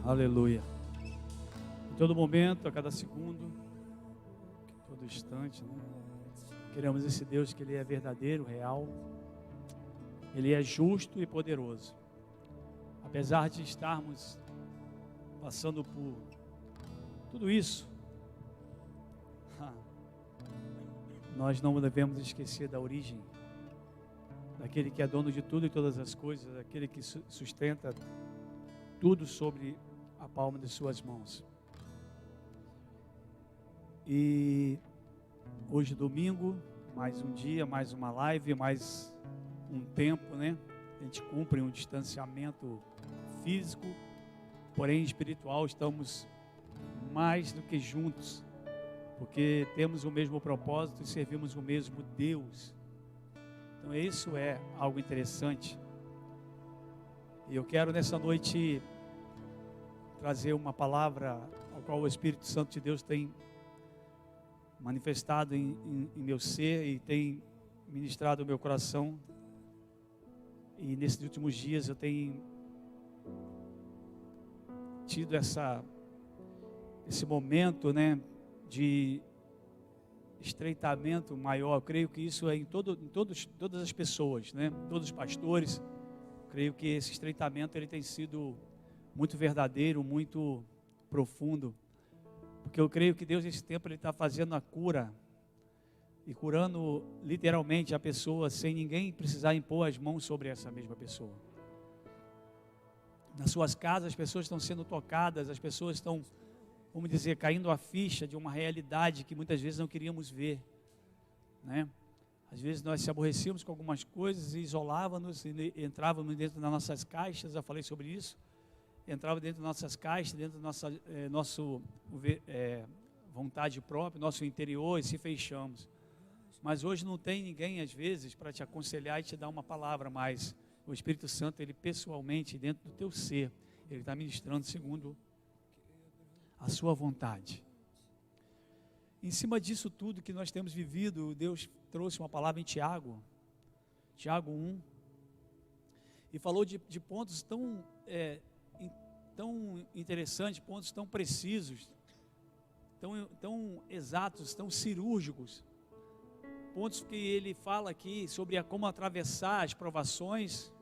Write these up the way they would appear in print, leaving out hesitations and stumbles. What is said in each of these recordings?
Aleluia. Em todo momento, a cada segundo, todo instante, né? Queremos esse Deus que Ele é verdadeiro, real. Ele é justo e poderoso. Apesar de estarmos passando por tudo isso, nós não devemos esquecer da origem, daquele que é dono de tudo e todas as coisas, daquele que sustenta tudo sobre a palma de suas mãos. E hoje, domingo, mais um dia, mais uma live, mais um tempo, né? A gente cumpre um distanciamento físico, porém espiritual, estamos mais do que juntos, porque temos o mesmo propósito e servimos o mesmo Deus. Então isso é algo interessante. E eu quero nessa noite trazer uma palavra ao qual o Espírito Santo de Deus tem manifestado em meu ser e tem ministrado o meu coração. E nesses últimos dias eu tenho tido esse momento, né, de estreitamento maior. Eu creio que isso é em todas as pessoas, né, todos os pastores. Creio que esse estreitamento ele tem sido muito verdadeiro, muito profundo, porque eu creio que Deus nesse tempo ele está fazendo a cura e curando literalmente a pessoa sem ninguém precisar impor as mãos sobre essa mesma pessoa. Nas suas casas as pessoas estão sendo tocadas, as pessoas estão, vamos dizer, caindo a ficha de uma realidade que muitas vezes não queríamos ver, né? Às vezes nós se aborrecíamos com algumas coisas e isolávamos e entrávamos dentro das nossas caixas. Eu falei sobre isso. Entrava dentro das nossas caixas, dentro da nossa vontade própria, nosso interior, e se fechamos. Mas hoje não tem ninguém, às vezes, para te aconselhar e te dar uma palavra, mas o Espírito Santo, ele pessoalmente, dentro do teu ser, ele está ministrando segundo a sua vontade. Em cima disso tudo que nós temos vivido, Deus trouxe uma palavra em Tiago 1, e falou de pontos tão interessantes, pontos tão precisos, tão exatos, tão cirúrgicos, pontos que ele fala aqui sobre como atravessar as provações,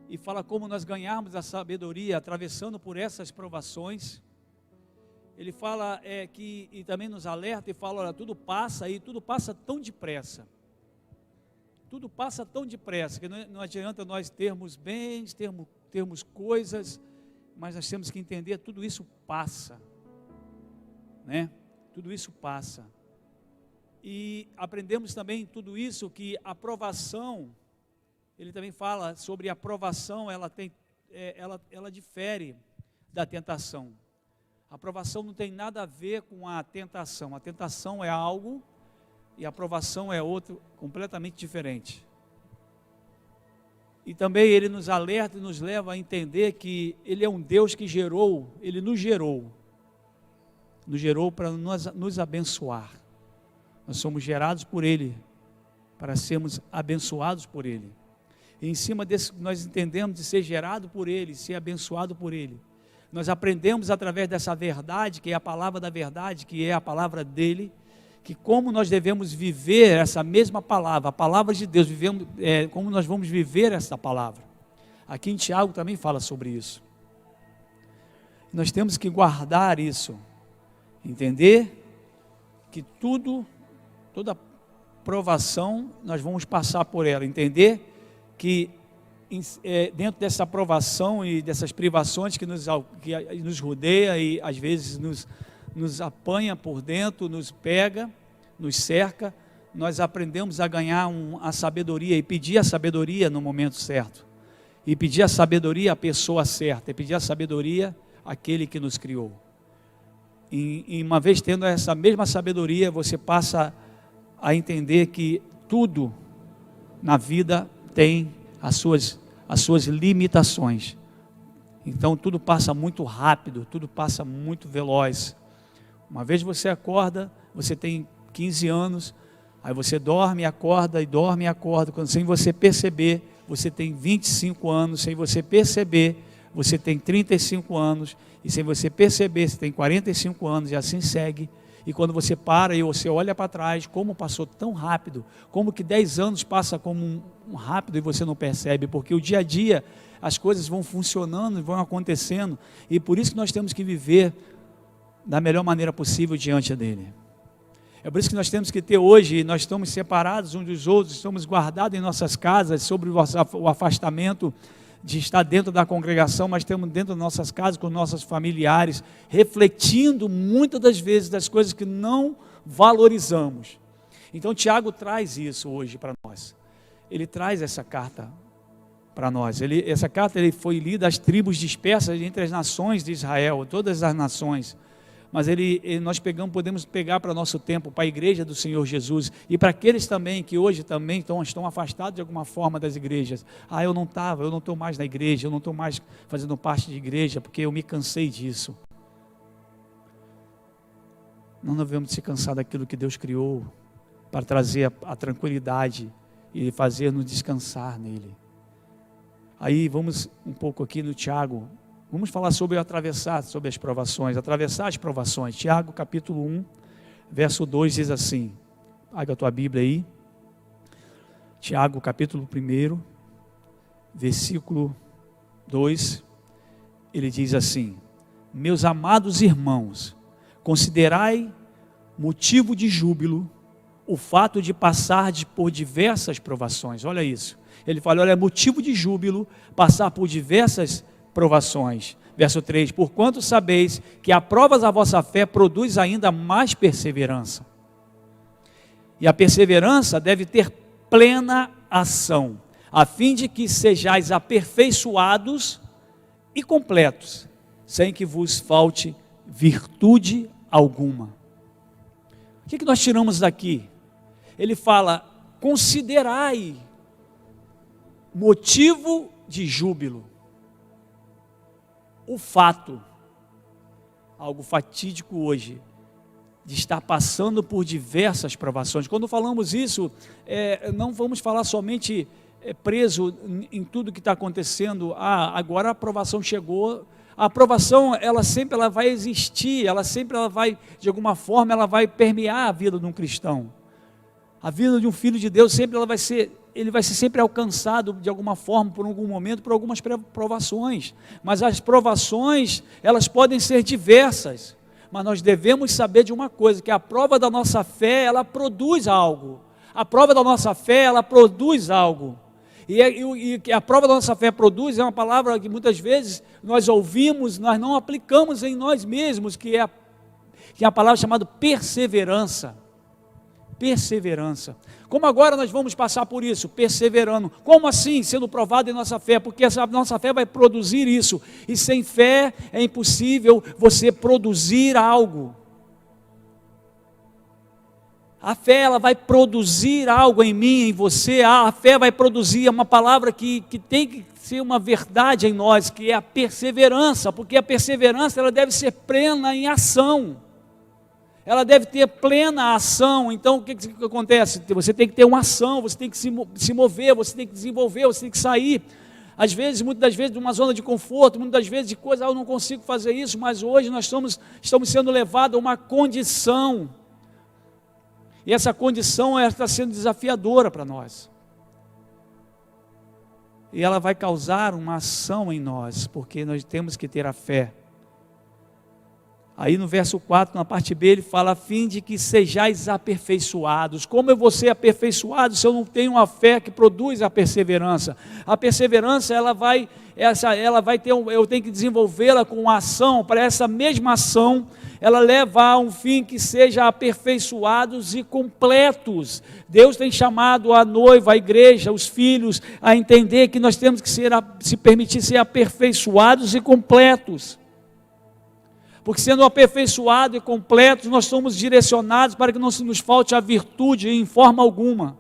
e fala como nós ganharmos a sabedoria atravessando por essas provações. Ele fala e também nos alerta e fala, olha, tudo passa e tudo passa tão depressa. Tudo passa tão depressa que não adianta nós termos bens, termos coisas, mas nós temos que entender, tudo isso passa, né? Tudo isso passa. E aprendemos também tudo isso, que a provação, ele também fala sobre a provação, ela difere da tentação. A provação não tem nada a ver com a tentação é algo e a provação é outro completamente diferente. E também ele nos alerta e nos leva a entender que ele é um Deus que ele nos gerou para nos abençoar. Nós somos gerados por ele, para sermos abençoados por ele. E em cima desse, nós entendemos de ser gerado por ele, ser abençoado por ele. Nós aprendemos através dessa verdade, que é a palavra da verdade, que é a palavra dele, que como nós devemos viver essa mesma palavra, a palavra de Deus, como nós vamos viver essa palavra. Aqui em Tiago também fala sobre isso. Nós temos que guardar isso, entender que toda provação, nós vamos passar por ela, entender que dentro dessa provação e dessas privações que nos rodeia e às vezes nos apanha por dentro, nos pega, nos cerca, nós aprendemos a ganhar a sabedoria e pedir a sabedoria no momento certo, e pedir a sabedoria à pessoa certa, e pedir a sabedoria àquele que nos criou. E uma vez tendo essa mesma sabedoria, você passa a entender que tudo na vida tem as suas limitações. Então tudo passa muito rápido, tudo passa muito veloz. Uma vez você acorda, você tem 15 anos, aí você dorme, acorda, quando sem você perceber, você tem 25 anos, sem você perceber, você tem 35 anos, e sem você perceber, você tem 45 anos, e assim segue. E quando você para e você olha para trás, como passou tão rápido, como que 10 anos passa como um rápido e você não percebe, porque o dia a dia, as coisas vão funcionando, vão acontecendo, e por isso que nós temos que viver da melhor maneira possível diante dele. É por isso que nós temos que ter hoje, nós estamos separados uns dos outros, estamos guardados em nossas casas, sobre o afastamento de estar dentro da congregação, mas estamos dentro das nossas casas, com nossos familiares, refletindo muitas das vezes das coisas que não valorizamos. Então Tiago traz isso hoje para nós, ele traz essa carta para nós, essa carta foi lida às tribos dispersas entre as nações de Israel, todas as nações, mas nós podemos pegar para nosso tempo, para a igreja do Senhor Jesus, e para aqueles também que hoje também estão afastados de alguma forma das igrejas. Eu não estou mais na igreja, eu não estou mais fazendo parte de igreja, porque eu me cansei disso. Não devemos se cansar daquilo que Deus criou, para trazer a tranquilidade, e fazer-nos descansar nele. Aí vamos um pouco aqui no Tiago, vamos falar sobre atravessar as provações. Tiago capítulo 1, verso 2 diz assim, pega a tua Bíblia aí, Tiago capítulo 1, versículo 2, ele diz assim: meus amados irmãos, considerai motivo de júbilo o fato de passar por diversas provações. Olha isso, ele fala, olha, é motivo de júbilo passar por diversas provações. Verso 3, porquanto sabeis que a prova da vossa fé produz ainda mais perseverança. E a perseverança deve ter plena ação, a fim de que sejais aperfeiçoados e completos, sem que vos falte virtude alguma. O que nós tiramos daqui? Ele fala, considerai motivo de júbilo o fato, algo fatídico hoje, de estar passando por diversas provações. Quando falamos isso, não vamos falar somente preso em tudo que está acontecendo. Agora a aprovação chegou. A aprovação, ela vai existir, ela vai, de alguma forma, ela vai permear a vida de um cristão. A vida de um filho de Deus, ele vai ser sempre alcançado de alguma forma, por algum momento, por algumas provações. Mas as provações, elas podem ser diversas. Mas nós devemos saber de uma coisa, que a prova da nossa fé, ela produz algo. A prova da nossa fé, ela produz algo. E a prova da nossa fé produz é uma palavra que muitas vezes nós ouvimos, nós não aplicamos em nós mesmos, que é a palavra chamada perseverança. Perseverança. Como agora nós vamos passar por isso? Perseverando. Como assim? Sendo provado em nossa fé, porque essa nossa fé vai produzir isso, e sem fé é impossível você produzir algo. A fé, ela vai produzir algo em mim, em você. A fé vai produzir uma palavra que tem que ser uma verdade em nós, que é a perseverança, porque a perseverança, ela deve ser plena em ação. Ela deve ter plena ação. Então o que acontece? Você tem que ter uma ação, você tem que se mover, você tem que desenvolver, você tem que sair. Às vezes, muitas das vezes, de uma zona de conforto, muitas das vezes de coisa, eu não consigo fazer isso, mas hoje nós estamos sendo levados a uma condição. E essa condição está sendo desafiadora para nós. E ela vai causar uma ação em nós, porque nós temos que ter a fé. Aí no verso 4, na parte B, ele fala, a fim de que sejais aperfeiçoados. Como eu vou ser aperfeiçoado se eu não tenho uma fé que produz a perseverança? A perseverança, eu tenho que desenvolvê-la com uma ação, para essa mesma ação, ela leva a um fim que seja aperfeiçoados e completos. Deus tem chamado a noiva, a igreja, os filhos, a entender que nós temos que se permitir ser aperfeiçoados e completos. Porque sendo aperfeiçoados e completos, nós somos direcionados para que não se nos falte a virtude em forma alguma.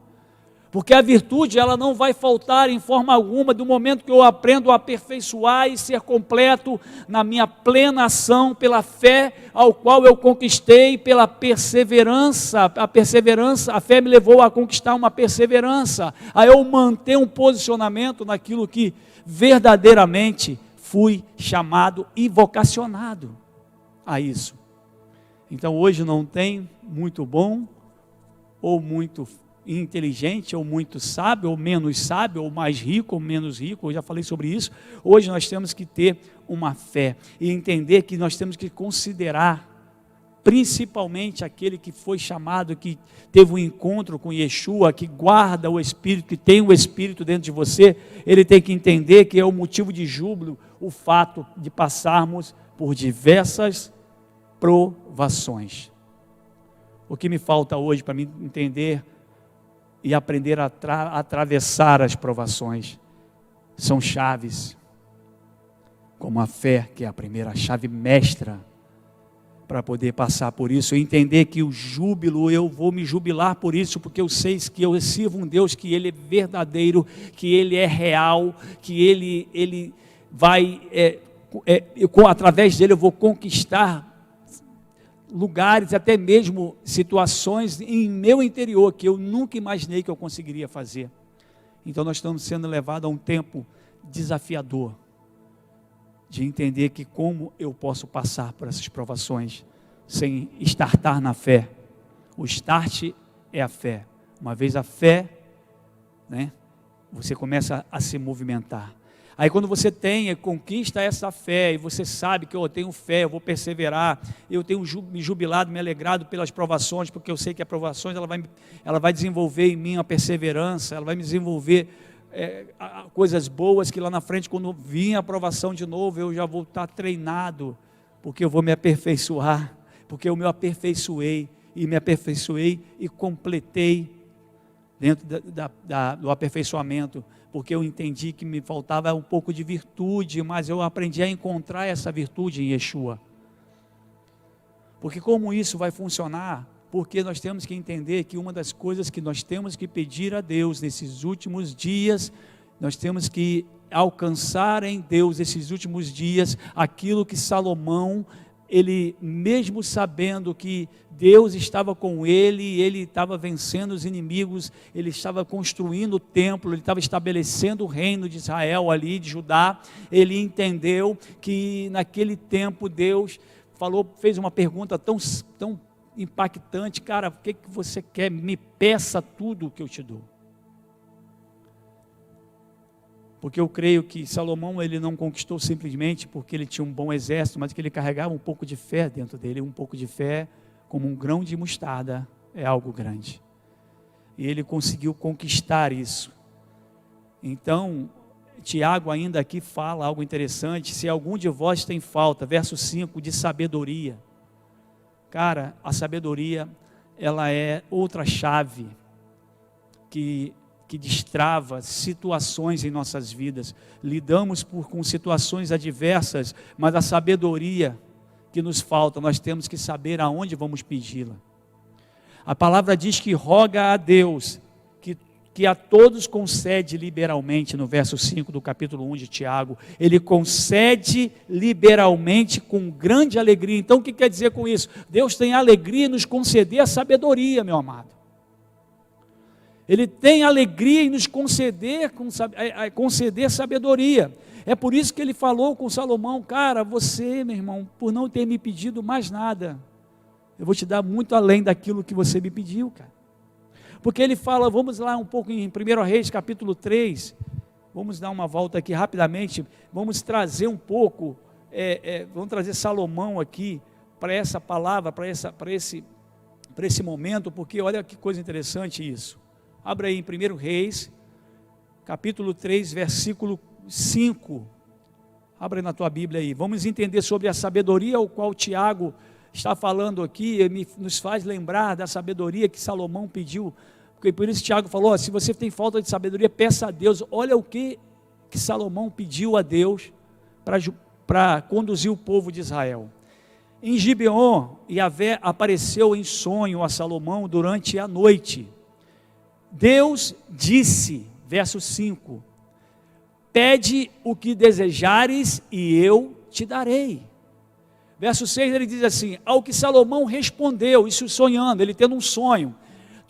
Porque a virtude, ela não vai faltar em forma alguma, do momento que eu aprendo a aperfeiçoar e ser completo na minha plena ação, pela fé ao qual eu conquistei, pela perseverança. A fé me levou a conquistar uma perseverança, a eu manter um posicionamento naquilo que verdadeiramente fui chamado e vocacionado a isso. Então hoje não tem muito bom, ou muito inteligente, ou muito sábio, ou menos sábio, ou mais rico, ou menos rico, eu já falei sobre isso. Hoje nós temos que ter uma fé, e entender que nós temos que considerar, principalmente aquele que foi chamado, que teve um encontro com Yeshua, que guarda o Espírito, que tem o Espírito dentro de você, ele tem que entender que é o motivo de júbilo, o fato de passarmos por diversas provações. O que me falta hoje para mim entender e aprender a atravessar as provações são chaves, como a fé, que é a primeira chave mestra para poder passar por isso, e entender que o júbilo, eu vou me jubilar por isso, porque eu sei que eu sirvo um Deus, que Ele é verdadeiro, que Ele é real, que Ele vai, através dele eu vou conquistar lugares, até mesmo situações em meu interior, que eu nunca imaginei que eu conseguiria fazer. Então nós estamos sendo levados a um tempo desafiador, de entender que como eu posso passar por essas provações, sem startar na fé. O start é a fé. Uma vez a fé, né, você começa a se movimentar. Aí quando você conquista essa fé, e você sabe que eu tenho fé, eu vou perseverar, eu tenho me jubilado, me alegrado pelas provações, porque eu sei que as provações ela vai desenvolver em mim a perseverança, ela vai me desenvolver coisas boas, que lá na frente, quando vir a aprovação de novo, eu já vou estar treinado, porque eu vou me aperfeiçoar, porque eu me aperfeiçoei, e completei dentro do aperfeiçoamento, porque eu entendi que me faltava um pouco de virtude, mas eu aprendi a encontrar essa virtude em Yeshua. Porque como isso vai funcionar? Porque nós temos que entender que uma das coisas que nós temos que pedir a Deus nesses últimos dias, nós temos que alcançar em Deus esses últimos dias aquilo que Salomão, ele mesmo sabendo que Deus estava com ele, ele estava vencendo os inimigos, ele estava construindo o templo, ele estava estabelecendo o reino de Israel ali, de Judá, ele entendeu que naquele tempo Deus fez uma pergunta tão impactante: cara, o que você quer? Me peça tudo o que eu te dou. Porque eu creio que Salomão, ele não conquistou simplesmente porque ele tinha um bom exército, mas que ele carregava um pouco de fé dentro dele. Um pouco de fé, como um grão de mostarda, é algo grande. E ele conseguiu conquistar isso. Então, Tiago ainda aqui fala algo interessante: se algum de vós tem falta, verso 5, de sabedoria. Cara, a sabedoria, ela é outra chave que destrava situações em nossas vidas. Lidamos com situações adversas, mas a sabedoria que nos falta, nós temos que saber aonde vamos pedi-la. A palavra diz que roga a Deus, que a todos concede liberalmente, no verso 5 do capítulo 1 de Tiago, ele concede liberalmente com grande alegria. Então o que quer dizer com isso? Deus tem alegria em nos conceder a sabedoria, meu amado. Ele tem alegria em nos conceder sabedoria. É por isso que ele falou com Salomão: cara, você, meu irmão, por não ter me pedido mais nada, eu vou te dar muito além daquilo que você me pediu, cara. Porque ele fala, vamos lá um pouco em 1 Reis capítulo 3, vamos dar uma volta aqui rapidamente, vamos trazer um pouco, vamos trazer Salomão aqui, para essa palavra, para esse momento, porque olha que coisa interessante isso. Abra aí em 1 Reis, capítulo 3, versículo 5, abra aí na tua Bíblia aí, vamos entender sobre a sabedoria, o qual Tiago está falando aqui, nos faz lembrar da sabedoria que Salomão pediu, porque por isso Tiago falou, se você tem falta de sabedoria, peça a Deus. Olha o que Salomão pediu a Deus para conduzir o povo de Israel. Em Gibeon, Yahvé apareceu em sonho a Salomão durante a noite. Deus disse, verso 5, pede o que desejares e eu te darei. Verso 6 ele diz assim, ao que Salomão respondeu, isso sonhando, ele tendo um sonho,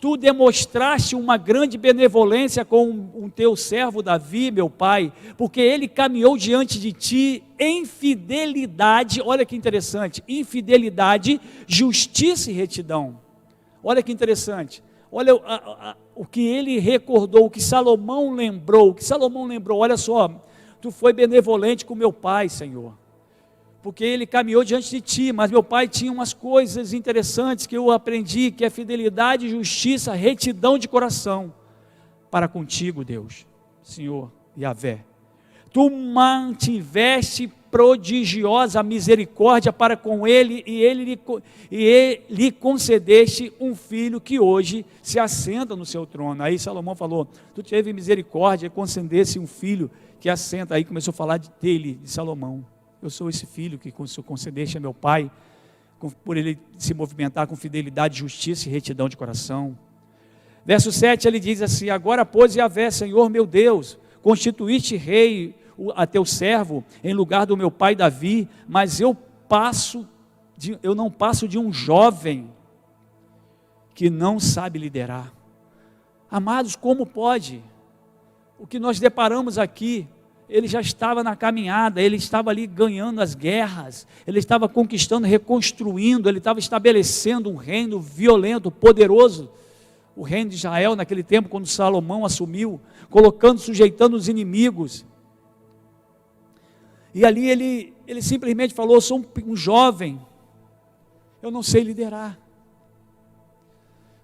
Tu demonstraste uma grande benevolência com o teu servo Davi, meu pai, porque ele caminhou diante de ti em fidelidade, olha que interessante, em fidelidade, justiça e retidão. Olha que interessante, olha o que ele recordou, o que Salomão lembrou, olha só, tu foi benevolente com meu pai, Senhor, porque ele caminhou diante de ti, mas meu pai tinha umas coisas interessantes que eu aprendi, que é fidelidade, justiça, retidão de coração, para contigo, Deus, Senhor, Yahvé. Tu mantiveste prodigiosa misericórdia para com ele, e lhe concedeste um filho que hoje se assenta no seu trono. Aí Salomão falou, tu teve misericórdia e concedeste um filho que assenta, aí começou a falar dele, de Salomão. Eu sou esse filho que concedeste a meu pai, por ele se movimentar com fidelidade, justiça e retidão de coração. Verso 7, ele diz assim, agora pois Yahvé, Senhor meu Deus, constituíste rei a teu servo, em lugar do meu pai Davi, mas eu não passo de um jovem, que não sabe liderar. Amados, como pode? O que nós deparamos aqui, ele já estava na caminhada, ele estava ali ganhando as guerras, ele estava conquistando, reconstruindo, ele estava estabelecendo um reino violento, poderoso, o reino de Israel naquele tempo, quando Salomão assumiu, sujeitando os inimigos, e ali ele simplesmente falou, eu sou um jovem, eu não sei liderar.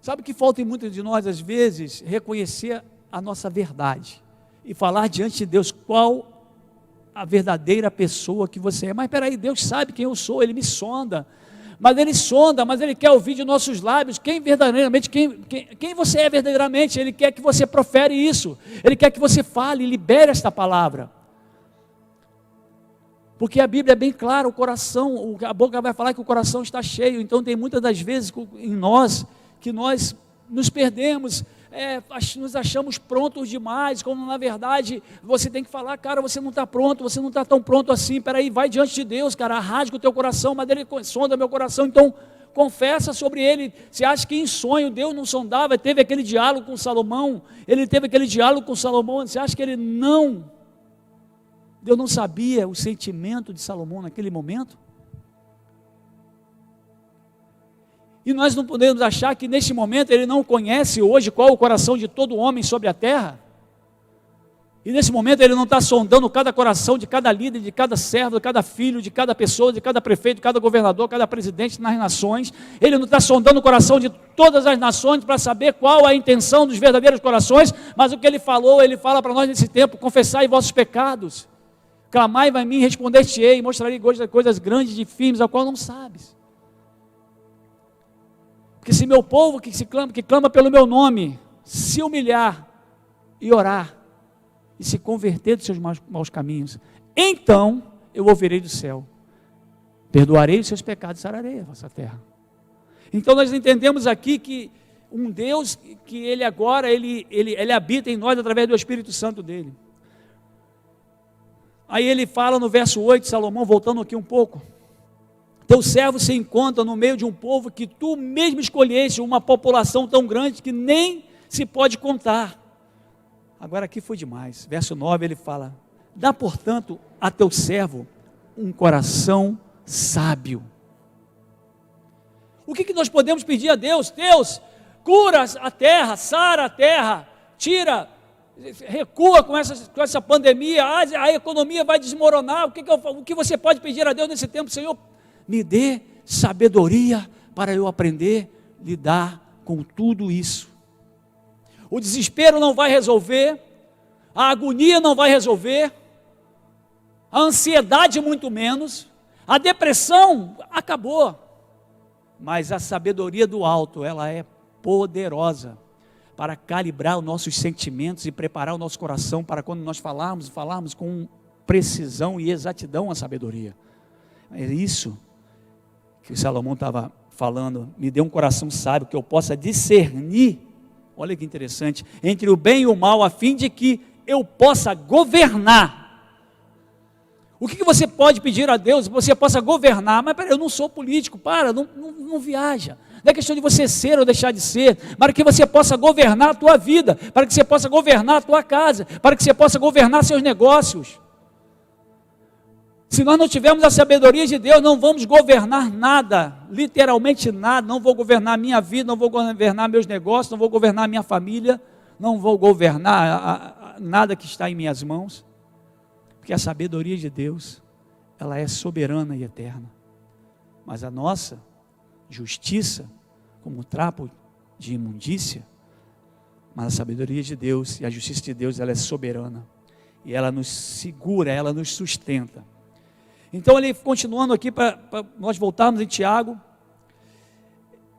Sabe o que falta em muitos de nós às vezes? Reconhecer a nossa verdade, e falar diante de Deus qual a verdadeira pessoa que você é. Mas peraí, Deus sabe quem eu sou, Ele me sonda, mas Ele quer ouvir de nossos lábios quem você é verdadeiramente. Ele quer que você profere isso, Ele quer que você fale, libere esta palavra, porque a Bíblia é bem clara, o coração, a boca vai falar que o coração está cheio. Então tem muitas das vezes em nós, que nós nos perdemos, nos achamos prontos demais, quando na verdade você tem que falar, cara, você não está pronto, você não está tão pronto assim, peraí, vai diante de Deus, cara, rasga o teu coração, mas Ele sonda meu coração, então confessa sobre ele. Você acha que em sonho Deus não sondava, teve aquele diálogo com Salomão, você acha que Deus não sabia o sentimento de Salomão naquele momento? E nós não podemos achar que neste momento Ele não conhece hoje qual é o coração de todo homem sobre a terra, e nesse momento Ele não está sondando cada coração de cada líder, de cada servo, de cada filho, de cada pessoa, de cada prefeito, de cada governador, cada presidente nas nações. Ele não está sondando o coração de todas as nações para saber qual a intenção dos verdadeiros corações, mas o que Ele falou, Ele fala para nós nesse tempo, confessai vossos pecados, clamai a mim, responder-te-ei, mostrarei coisas grandes e firmes, a qual não sabes. Porque se meu povo que clama pelo meu nome, se humilhar e orar, e se converter dos seus maus caminhos, então eu ouvirei do céu, perdoarei os seus pecados e sararei a vossa terra. Então nós entendemos aqui que um Deus que Ele agora, Ele habita em nós através do Espírito Santo dEle. Aí ele fala no verso 8, Salomão, voltando aqui um pouco, teu servo se encontra no meio de um povo que tu mesmo escolheste, uma população tão grande que nem se pode contar. Agora aqui foi demais, verso 9 ele fala, dá portanto a teu servo um coração sábio. O que nós podemos pedir a Deus? Deus, cura a terra, sara a terra, recua com essa pandemia, a economia vai desmoronar. O que você pode pedir a Deus nesse tempo? Senhor, me dê sabedoria para eu aprender a lidar com tudo isso. O desespero não vai resolver, a agonia não vai resolver, a ansiedade muito menos, a depressão acabou, mas a sabedoria do alto, ela é poderosa para calibrar os nossos sentimentos e preparar o nosso coração para quando nós falarmos com precisão e exatidão a sabedoria. É isso que o Salomão estava falando, me dê um coração sábio, que eu possa discernir, olha que interessante, entre o bem e o mal, a fim de que eu possa governar O que você pode pedir a Deus? Que você possa governar. Mas peraí, eu não sou político, não viaja. Não é questão de você ser ou deixar de ser, para que você possa governar a tua vida, para que você possa governar a tua casa, para que você possa governar seus negócios. Se nós não tivermos a sabedoria de Deus, não vamos governar nada, literalmente nada. Não vou governar a minha vida, não vou governar meus negócios, não vou governar a minha família, não vou governar nada que está em minhas mãos, porque a sabedoria de Deus, ela é soberana e eterna, mas a nossa justiça, como um trapo de imundícia, mas a sabedoria de Deus e a justiça de Deus, ela é soberana, e ela nos segura, ela nos sustenta. Então ele, continuando aqui, para nós voltarmos em Tiago,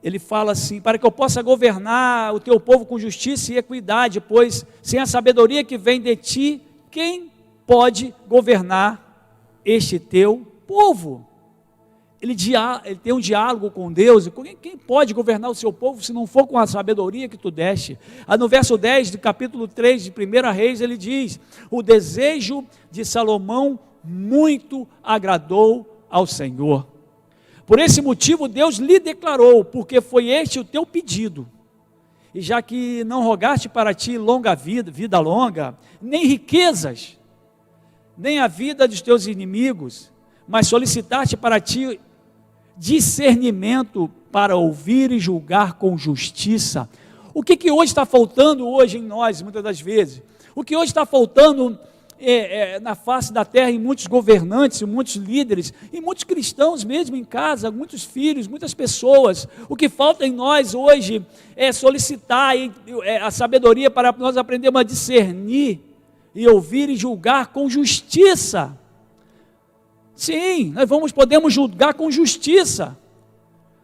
ele fala assim: para que eu possa governar o teu povo com justiça e equidade, pois sem a sabedoria que vem de ti, quem pode governar este teu povo? Ele tem um diálogo com Deus. Quem pode governar o seu povo se não for com a sabedoria que tu deste? No verso 10 do capítulo 3 de 1 Reis, ele diz: o desejo de Salomão muito agradou ao Senhor. Por esse motivo Deus lhe declarou: porque foi este o teu pedido, e já que não rogaste para ti longa vida longa, nem riquezas, nem a vida dos teus inimigos, mas solicitaste para ti discernimento para ouvir e julgar com justiça. O que hoje está faltando hoje em nós, muitas das vezes? O que hoje está faltando na face da terra, em muitos governantes, em muitos líderes, em muitos cristãos mesmo em casa, muitos filhos, muitas pessoas. O que falta em nós hoje é solicitar a sabedoria para nós aprendermos a discernir e ouvir e julgar com justiça. Sim, nós podemos julgar com justiça,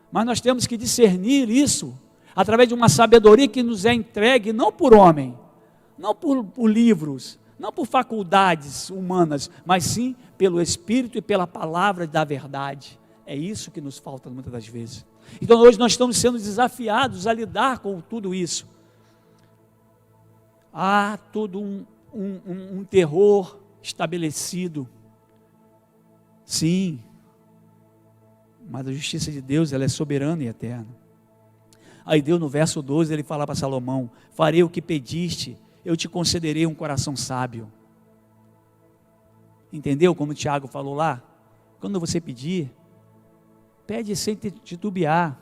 mas nós temos que discernir isso através de uma sabedoria que nos é entregue não por homem, não por livros, não por faculdades humanas, mas sim pelo Espírito e pela palavra da verdade. É isso que nos falta muitas das vezes. Então hoje nós estamos sendo desafiados a lidar com tudo isso. Há todo um terror estabelecido, sim, mas a justiça de Deus, ela é soberana e eterna. Aí Deus, no verso 12, ele fala para Salomão: farei o que pediste, eu te concederei um coração sábio. Entendeu como o Tiago falou lá? Quando você pedir, pede sem titubear,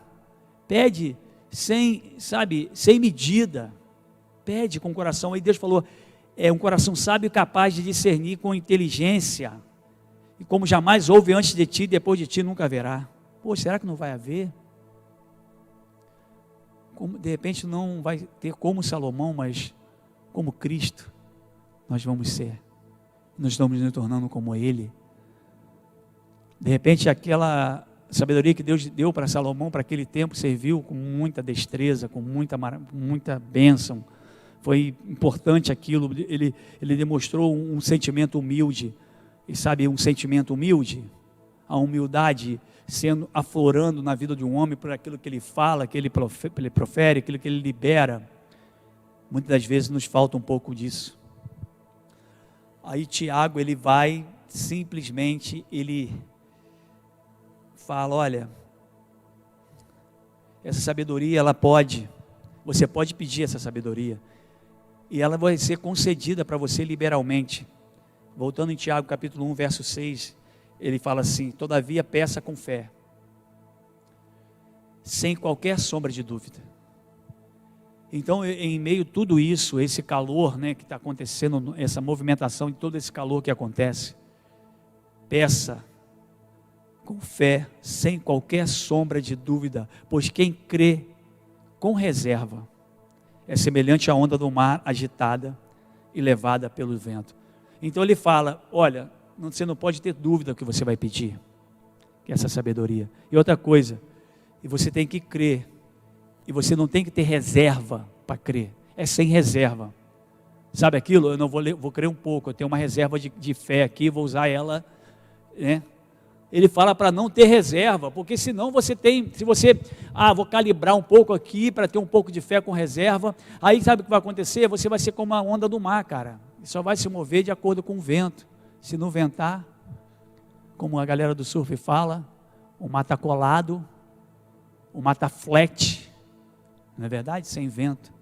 pede sem medida, pede com o coração. Aí Deus falou: é um coração sábio e capaz de discernir com inteligência, e como jamais houve antes de ti, depois de ti nunca haverá. Pô, será que não vai haver? De repente não vai ter como Salomão, mas como Cristo, nós vamos ser. Nós estamos nos tornando como Ele. De repente aquela sabedoria que Deus deu para Salomão, para aquele tempo, serviu com muita destreza, com muita bênção. Foi importante aquilo. Ele demonstrou um sentimento humilde. E sabe, um sentimento humilde, a humildade aflorando na vida de um homem por aquilo que ele fala, que ele profere, aquilo que ele libera. Muitas das vezes nos falta um pouco disso. Aí Tiago, ele vai, simplesmente, ele fala: olha, essa sabedoria, você pode pedir essa sabedoria, e ela vai ser concedida para você liberalmente. Voltando em Tiago capítulo 1, verso 6, ele fala assim: todavia peça com fé, sem qualquer sombra de dúvida. Então, em meio a tudo isso, esse calor, que está acontecendo, essa movimentação, e todo esse calor que acontece, peça com fé, sem qualquer sombra de dúvida, pois quem crê com reserva é semelhante à onda do mar agitada e levada pelo vento. Então ele fala: olha, você não pode ter dúvida que você vai pedir, que é essa sabedoria. E outra coisa, e você tem que crer, e você não tem que ter reserva para crer, é sem reserva. Sabe aquilo? Eu não vou crer um pouco, eu tenho uma reserva de fé aqui, vou usar ela, Ele fala para não ter reserva, porque senão vou calibrar um pouco aqui para ter um pouco de fé com reserva. Aí sabe o que vai acontecer? Você vai ser como a onda do mar, cara. Só vai se mover de acordo com o vento. Se não ventar, como a galera do surf fala, o mar está colado, o mar está flat, não é verdade? Sem vento.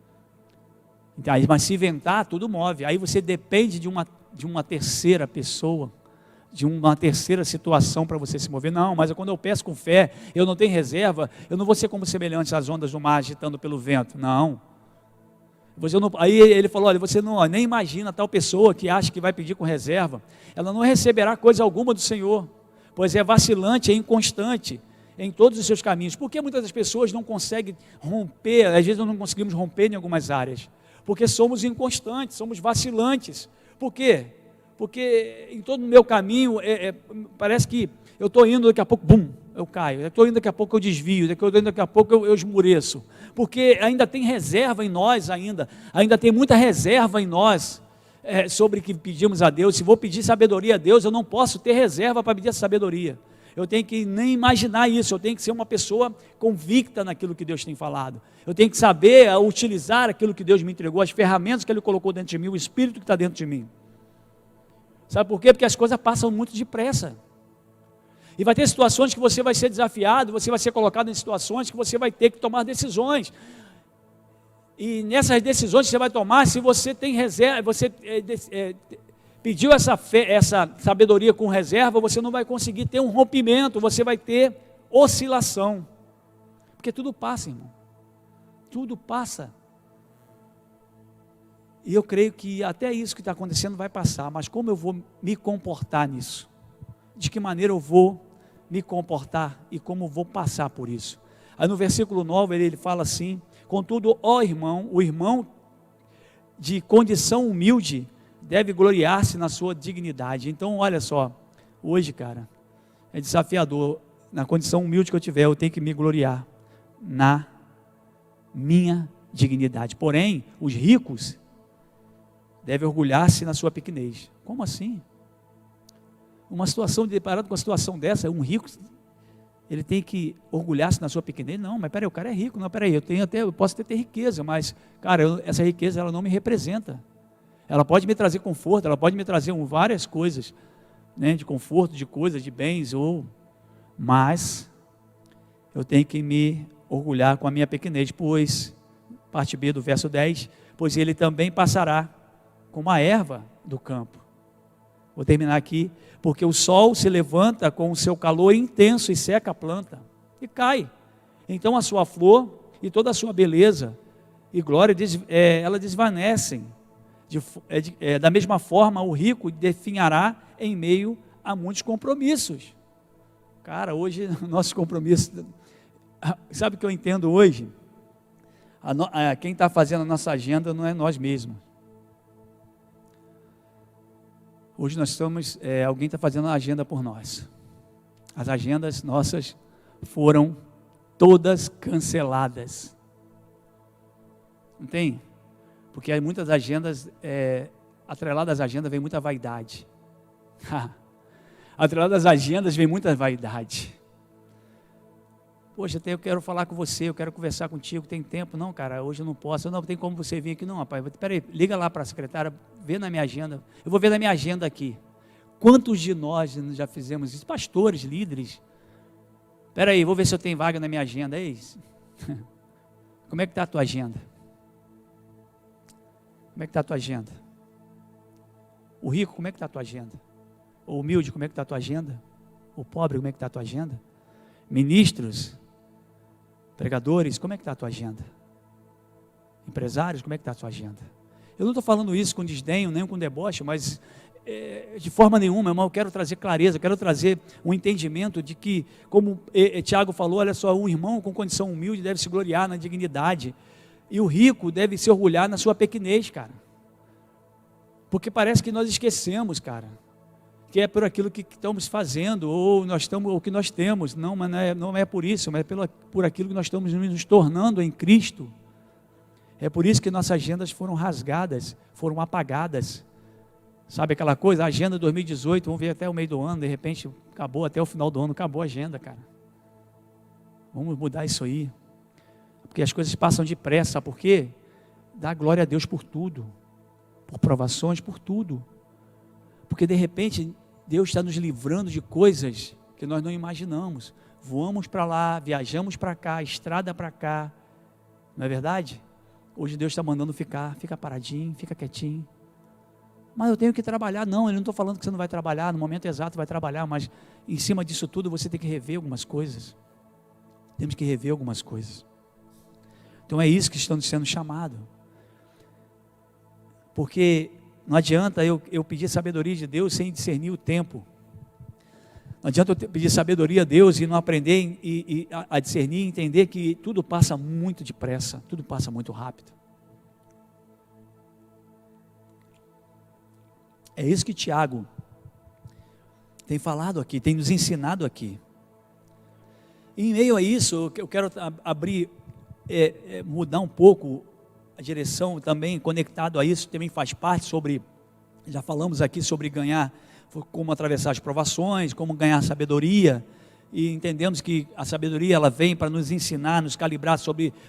Então, mas se ventar, tudo move. Aí você depende de uma terceira pessoa, de uma terceira situação para você se mover. Não, mas quando eu peço com fé, eu não tenho reserva, eu não vou ser como semelhante às ondas do mar agitando pelo vento. Não. Aí ele falou, olha, você não, nem imagina tal pessoa que acha que vai pedir com reserva, ela não receberá coisa alguma do Senhor, pois é vacilante, é inconstante em todos os seus caminhos. Por que muitas das pessoas não conseguem romper, às vezes nós não conseguimos romper em algumas áreas? Porque somos inconstantes, somos vacilantes. Por quê? Porque em todo o meu caminho, parece que eu estou indo, daqui a pouco, bum, eu caio, eu estou indo, daqui a pouco eu desvio, daqui a pouco eu esmureço, porque ainda tem reserva em nós, ainda tem muita reserva em nós, sobre o que pedimos a Deus. Se vou pedir sabedoria a Deus, eu não posso ter reserva para pedir a sabedoria, eu tenho que nem imaginar isso, eu tenho que ser uma pessoa convicta naquilo que Deus tem falado, eu tenho que saber utilizar aquilo que Deus me entregou, as ferramentas que Ele colocou dentro de mim, o Espírito que está dentro de mim. Sabe por quê? Porque as coisas passam muito depressa. E vai ter situações que você vai ser desafiado, você vai ser colocado em situações que você vai ter que tomar decisões. E nessas decisões que você vai tomar, se você tem reserva, você pediu essa sabedoria com reserva, você não vai conseguir ter um rompimento, você vai ter oscilação. Porque tudo passa, irmão. Tudo passa. E eu creio que até isso que está acontecendo vai passar, mas como eu vou me comportar nisso? De que maneira eu vou me comportar e como vou passar por isso? Aí no versículo 9 ele fala assim: contudo, ó irmão, o irmão de condição humilde deve gloriar-se na sua dignidade. Então olha só, hoje, cara, é desafiador, na condição humilde que eu tiver, eu tenho que me gloriar na minha dignidade. Porém, os ricos devem orgulhar-se na sua pequenez. Como assim? Deparado com uma situação dessa, um rico, ele tem que orgulhar-se na sua pequenez? Não, mas peraí, o cara é rico. Não, peraí, eu posso ter riqueza, mas, cara, essa riqueza, ela não me representa. Ela pode me trazer conforto, ela pode me trazer várias coisas, né, de conforto, de coisas, de bens, mas eu tenho que me orgulhar com a minha pequenez, pois, parte B do verso 10, pois ele também passará como a erva do campo. Vou terminar aqui, porque o sol se levanta com o seu calor intenso e seca a planta, e cai. Então a sua flor e toda a sua beleza e glória, ela desvanecem. Da mesma forma, o rico definhará em meio a muitos compromissos. Cara, hoje, nossos compromissos, sabe o que eu entendo hoje? Quem está fazendo a nossa agenda não é nós mesmos. Hoje nós estamos, alguém está fazendo a agenda por nós. As agendas nossas foram todas canceladas. Não tem? Porque há muitas agendas, atreladas às agendas vem muita vaidade. Atreladas às agendas vem muita vaidade. Poxa, eu quero falar com você, eu quero conversar contigo, tem tempo? Não, cara, hoje eu não posso, não tem como você vir aqui, não, rapaz, peraí, liga lá para a secretária, vê na minha agenda, eu vou ver na minha agenda aqui. Quantos de nós já fizemos isso? Pastores, líderes, peraí, vou ver se eu tenho vaga na minha agenda, é isso. Como é que está a tua agenda? Como é que está a tua agenda? O rico, como é que está a tua agenda? O humilde, como é que está a tua agenda? O pobre, como é que está a tua agenda? Ministros, pregadores, como é que está a tua agenda? Empresários, como é que está a tua agenda? Eu não estou falando isso com desdenho, nem com deboche, mas de forma nenhuma, irmão, eu quero trazer clareza, eu quero trazer um entendimento de que, como Tiago falou, olha só, um irmão com condição humilde deve se gloriar na dignidade, e o rico deve se orgulhar na sua pequenez, cara, porque parece que nós esquecemos, cara, que é por aquilo que estamos fazendo, ou o que nós temos. Não, mas não é por isso, mas é por aquilo que nós estamos nos tornando em Cristo. É por isso que nossas agendas foram rasgadas, foram apagadas. Sabe aquela coisa, a agenda 2018, vamos ver até o meio do ano, de repente acabou, até o final do ano, acabou a agenda, cara. Vamos mudar isso aí, porque as coisas passam depressa, sabe por quê? Dá glória a Deus por tudo, por provações, por tudo. Porque de repente, Deus está nos livrando de coisas que nós não imaginamos. Voamos para lá, viajamos para cá, estrada para cá, não é verdade? Hoje Deus está mandando fica paradinho, fica quietinho. Mas eu tenho que trabalhar. Não, eu não estou falando que você não vai trabalhar, no momento exato vai trabalhar, mas em cima disso tudo você tem que rever algumas coisas. Temos que rever algumas coisas. Então é isso que estamos sendo chamados. Porque não adianta eu pedir sabedoria de Deus sem discernir o tempo. Não adianta eu pedir sabedoria a Deus e não aprender a discernir e entender que tudo passa muito depressa, tudo passa muito rápido. É isso que Tiago tem falado aqui, tem nos ensinado aqui. E em meio a isso, eu quero abrir, mudar um pouco a direção também, conectado a isso, também faz parte já falamos aqui sobre ganhar, como atravessar as provações, como ganhar sabedoria, e entendemos que a sabedoria ela vem para nos ensinar, nos calibrar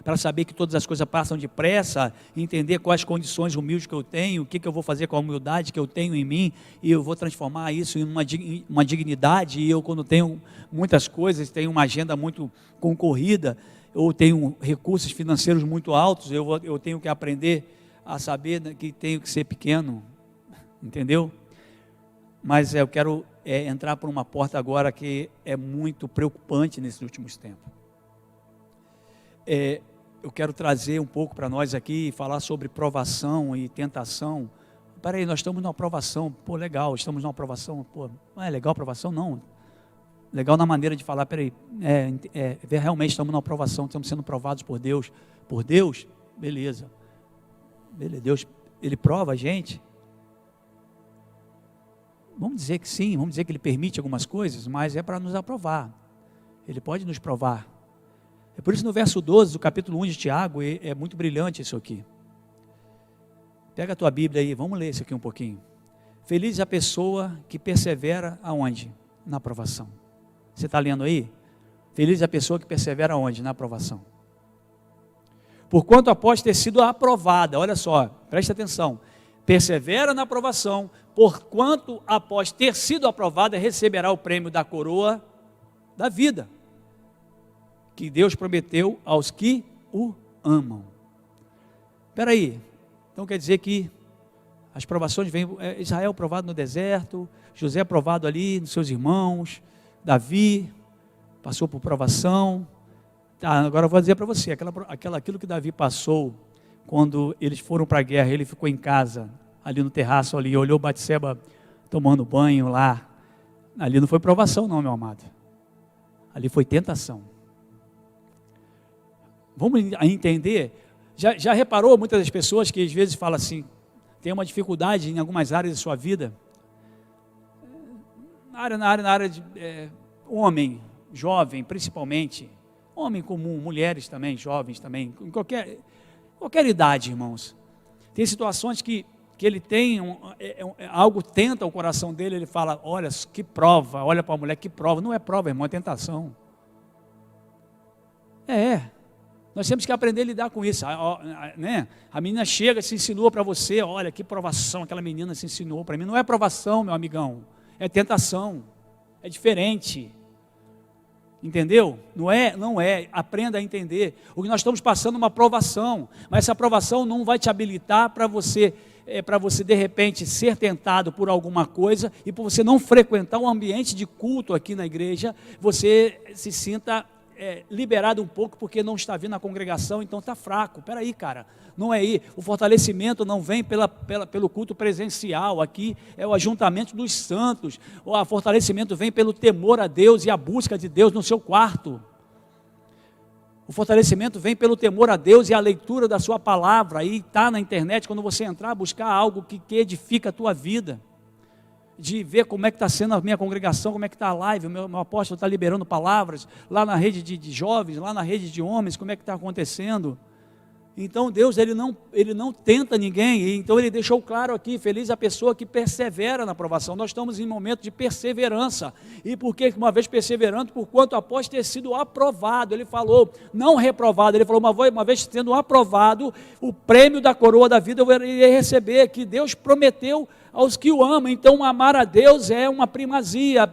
para saber que todas as coisas passam depressa, entender quais condições humildes que eu tenho, o que eu vou fazer com a humildade que eu tenho em mim, e eu vou transformar isso em uma dignidade. E eu, quando tenho muitas coisas, tenho uma agenda muito concorrida, ou tenho recursos financeiros muito altos, eu tenho que aprender a saber que tenho que ser pequeno, entendeu? Mas eu quero entrar por uma porta agora que é muito preocupante nesses últimos tempos. Eu quero trazer um pouco para nós aqui, falar sobre provação e tentação. Peraí, nós estamos numa provação, pô, legal, estamos numa provação, pô, não é legal a provação? Não, legal na maneira de falar, peraí, realmente estamos numa provação, estamos sendo provados por Deus, beleza, Deus, Ele prova a gente. Vamos dizer que sim, vamos dizer que Ele permite algumas coisas, mas é para nos aprovar. Ele pode nos provar. É por isso no verso 12 do capítulo 1 de Tiago, é muito brilhante isso aqui. Pega a tua Bíblia aí, vamos ler isso aqui um pouquinho. Feliz a pessoa que persevera aonde? Na aprovação. Você está lendo aí? Feliz a pessoa que persevera aonde? Na aprovação. Porquanto após ter sido aprovada, olha só, preste atenção. Persevera na aprovação, porquanto após ter sido aprovada, receberá o prêmio da coroa da vida, que Deus prometeu aos que o amam. Espera aí, então quer dizer que as provações vêm, Israel provado no deserto, José provado ali nos seus irmãos, Davi passou por provação. Agora eu vou dizer para você, aquilo que Davi passou, quando eles foram para a guerra, ele ficou em casa, ali no terraço, ali, olhou Batseba tomando banho lá, ali não foi provação não, meu amado, ali foi tentação. Vamos entender, já reparou muitas das pessoas que às vezes falam assim, tem uma dificuldade em algumas áreas de sua vida, na área de homem, jovem principalmente, homem comum, mulheres também, jovens também, em qualquer idade, irmãos. Tem situações que ele tem, algo tenta o coração dele, ele fala, olha que prova, olha para a mulher, que prova. Não é prova, irmão, é tentação. Nós temos que aprender a lidar com isso, né? A menina chega, se insinua para você, olha que provação, aquela menina se insinuou para mim. Não é provação, meu amigão, é tentação, é diferente. Entendeu? Não é, aprenda a entender. O que nós estamos passando é uma provação, mas essa provação não vai te habilitar para você de repente ser tentado por alguma coisa e por você não frequentar um ambiente de culto aqui na igreja, você se sinta liberado um pouco porque não está vindo na congregação, então está fraco. Peraí, cara, não é aí, o fortalecimento não vem pelo culto presencial, aqui é o ajuntamento dos santos, o fortalecimento vem pelo temor a Deus e a busca de Deus no seu quarto. O fortalecimento vem pelo temor a Deus e a leitura da sua palavra, aí está na internet, quando você entrar, buscar algo que edifica a tua vida, de ver como é que está sendo a minha congregação, como é que está a live, o meu apóstolo está liberando palavras, lá na rede de jovens, lá na rede de homens, como é que está acontecendo. Então Deus, ele não tenta ninguém, então Ele deixou claro aqui, feliz a pessoa que persevera na provação. Nós estamos em momento de perseverança, e porque uma vez perseverando, porquanto após ter sido aprovado, Ele falou, não reprovado, Ele falou, uma vez sendo aprovado, o prêmio da coroa da vida eu irei receber, que Deus prometeu aos que o amam. Então amar a Deus é uma primazia, a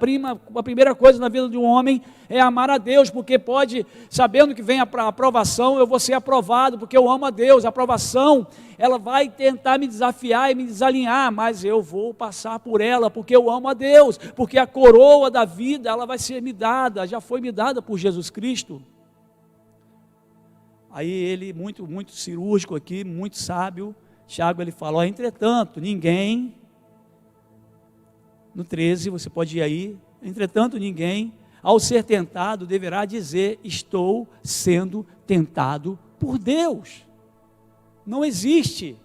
primeira coisa na vida de um homem é amar a Deus, porque pode, sabendo que vem a aprovação, eu vou ser aprovado, porque eu amo a Deus. A aprovação, ela vai tentar me desafiar e me desalinhar, mas eu vou passar por ela, porque eu amo a Deus, porque a coroa da vida, ela vai ser me dada, já foi me dada por Jesus Cristo. Aí ele, muito cirúrgico aqui, muito sábio, Tiago, ele fala, entretanto, ninguém, no 13, você pode ir aí, entretanto, ninguém, ao ser tentado, deverá dizer, estou sendo tentado por Deus. Não existe,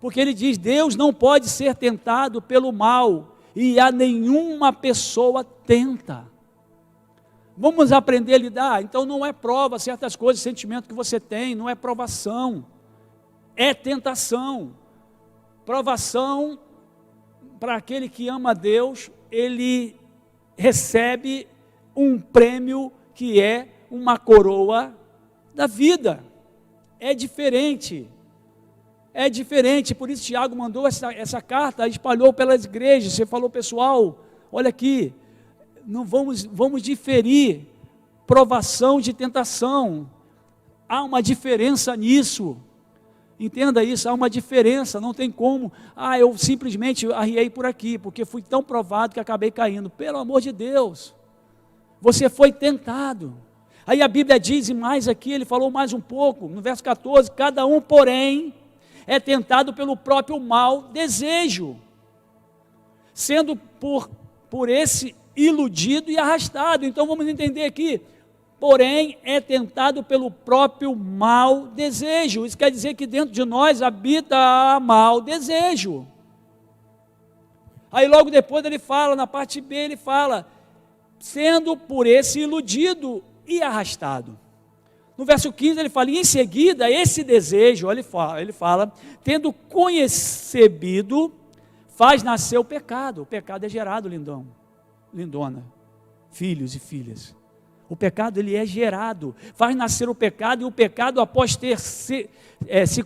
porque ele diz, Deus não pode ser tentado pelo mal, e a nenhuma pessoa tenta. Vamos aprender a lidar, então não é prova, certas coisas, sentimento que você tem, não é provação, é tentação. Provação, para aquele que ama a Deus, ele recebe um prêmio que é uma coroa da vida. É diferente, por isso Tiago mandou essa carta, espalhou pelas igrejas, você falou, pessoal, olha aqui, não vamos diferir provação de tentação, há uma diferença nisso. Entenda isso, há uma diferença, não tem como, eu simplesmente arriei por aqui, porque fui tão provado que acabei caindo. Pelo amor de Deus, você foi tentado. Aí a Bíblia diz, e mais aqui, ele falou mais um pouco, no verso 14, cada um, porém, é tentado pelo próprio mau desejo, sendo por esse iludido e arrastado. Então vamos entender aqui, porém é tentado pelo próprio mau desejo. Isso quer dizer que dentro de nós habita mau desejo. Aí logo depois ele fala, na parte B ele fala, sendo por esse iludido e arrastado. No verso 15 ele fala, e em seguida esse desejo, ele fala, tendo concebido, faz nascer o pecado. O pecado é gerado, lindona, filhos e filhas. O pecado, ele é gerado, faz nascer o pecado, e o pecado, após ter se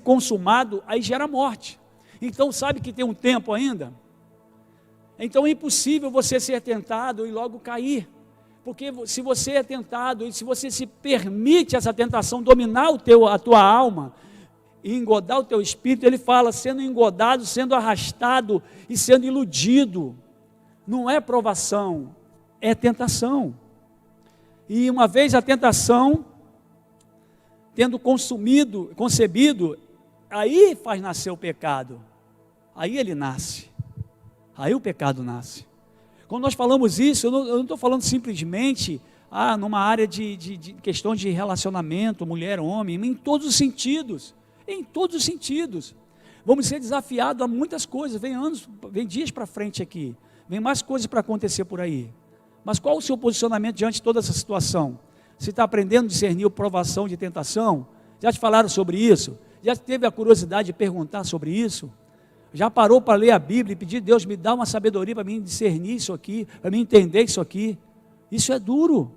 consumado, aí gera morte. Então, sabe que tem um tempo ainda? Então é impossível você ser tentado e logo cair, porque se você é tentado, e se você se permite essa tentação dominar a tua alma, e engodar o teu espírito, ele fala, sendo engodado, sendo arrastado, e sendo iludido, não é provação, é tentação. E uma vez a tentação, tendo concebido, aí faz nascer o pecado, aí ele nasce, aí o pecado nasce. Quando nós falamos isso, eu não estou falando simplesmente, numa área de questão de relacionamento, mulher, homem, em todos os sentidos, vamos ser desafiados a muitas coisas, vem dias para frente aqui, vem mais coisas para acontecer por aí. Mas qual o seu posicionamento diante de toda essa situação? Você está aprendendo a discernir provação de tentação? Já te falaram sobre isso? Já teve a curiosidade de perguntar sobre isso? Já parou para ler a Bíblia e pedir, Deus, me dá uma sabedoria para mim discernir isso aqui, para mim entender isso aqui? Isso é duro,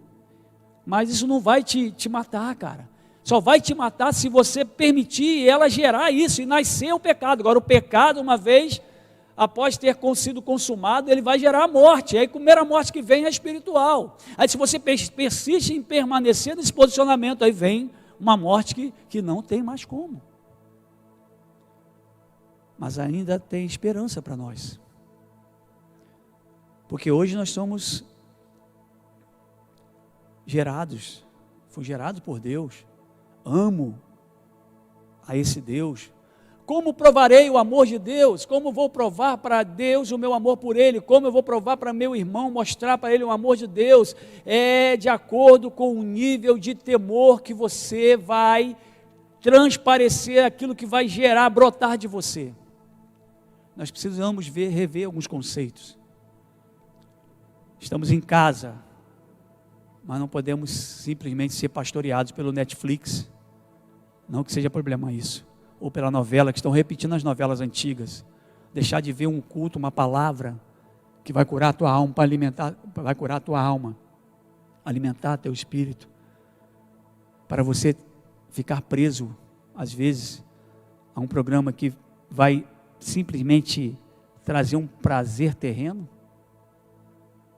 mas isso não vai te matar, cara. Só vai te matar se você permitir ela gerar isso e nascer o pecado. Agora o pecado, uma vez, após ter sido consumado, ele vai gerar a morte. Aí a primeira morte que vem é espiritual. Aí se você persiste em permanecer nesse posicionamento, aí vem uma morte que não tem mais como. Mas ainda tem esperança para nós. Porque hoje nós somos fui gerado por Deus. Amo a esse Deus. Como provarei o amor de Deus? Como vou provar para Deus o meu amor por Ele? Como eu vou provar para meu irmão, mostrar para ele o amor de Deus? É de acordo com o nível de temor que você vai transparecer, aquilo que vai brotar de você. Nós precisamos rever alguns conceitos. Estamos em casa, mas não podemos simplesmente ser pastoreados pelo Netflix. Não que seja problema isso. Ou pela novela, que estão repetindo as novelas antigas. Deixar de ver um culto, uma palavra que vai curar a tua alma, vai curar a tua alma, alimentar teu espírito, para você ficar preso, às vezes, a um programa que vai simplesmente trazer um prazer terreno?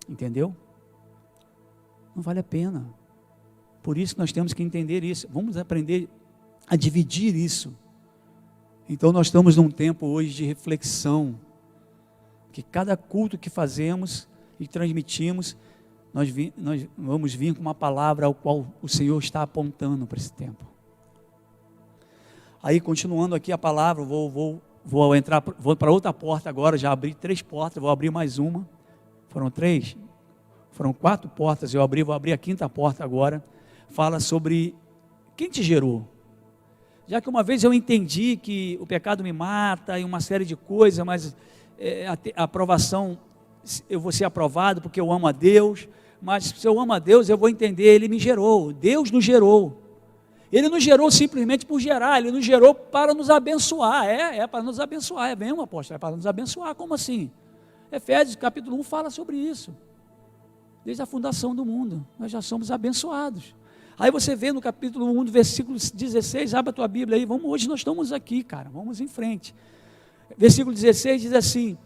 Entendeu? Não vale a pena. Por isso nós temos que entender isso. Vamos aprender a dividir isso. Então nós estamos num tempo hoje de reflexão, que cada culto que fazemos e transmitimos, nós vamos vir com uma palavra ao qual o Senhor está apontando para esse tempo. Aí, continuando aqui a palavra, vou para outra porta agora. Já abri 3 portas, vou abrir mais uma. Foram 3? Foram 4 portas, vou abrir a 5ª porta agora. Fala sobre quem te gerou. Já que uma vez eu entendi que o pecado me mata e uma série de coisas, mas a aprovação, eu vou ser aprovado porque eu amo a Deus, mas se eu amo a Deus, eu vou entender, Ele me gerou, Deus nos gerou. Ele nos gerou simplesmente por gerar, Ele nos gerou para nos abençoar, é para nos abençoar, é mesmo, apóstolo, é para nos abençoar, como assim? Efésios capítulo 1 fala sobre isso, desde a fundação do mundo, nós já somos abençoados. Aí você vê no capítulo 1, do versículo 16, abre a tua Bíblia aí, hoje nós estamos aqui, cara, vamos em frente. Versículo 16 diz assim: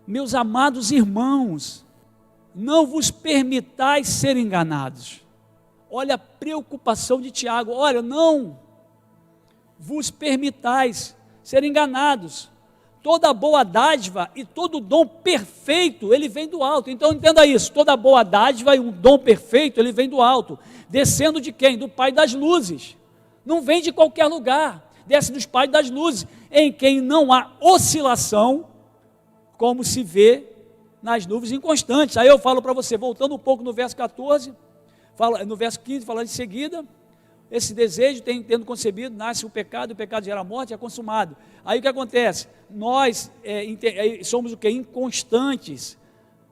meus amados irmãos, não vos permitais ser enganados. Olha a preocupação de Tiago, olha, não vos permitais ser enganados. Toda boa dádiva e todo dom perfeito, ele vem do alto. Então entenda isso, toda boa dádiva e um dom perfeito, ele vem do alto. Descendo de quem? Do Pai das luzes. Não vem de qualquer lugar, desce dos Pais das luzes, em quem não há oscilação, como se vê nas nuvens inconstantes. Aí eu falo para você, voltando um pouco no verso 14, no verso 15, falando em seguida, esse desejo, tendo concebido, nasce o pecado gera a morte, é consumado. Aí o que acontece? Nós somos o que? Inconstantes.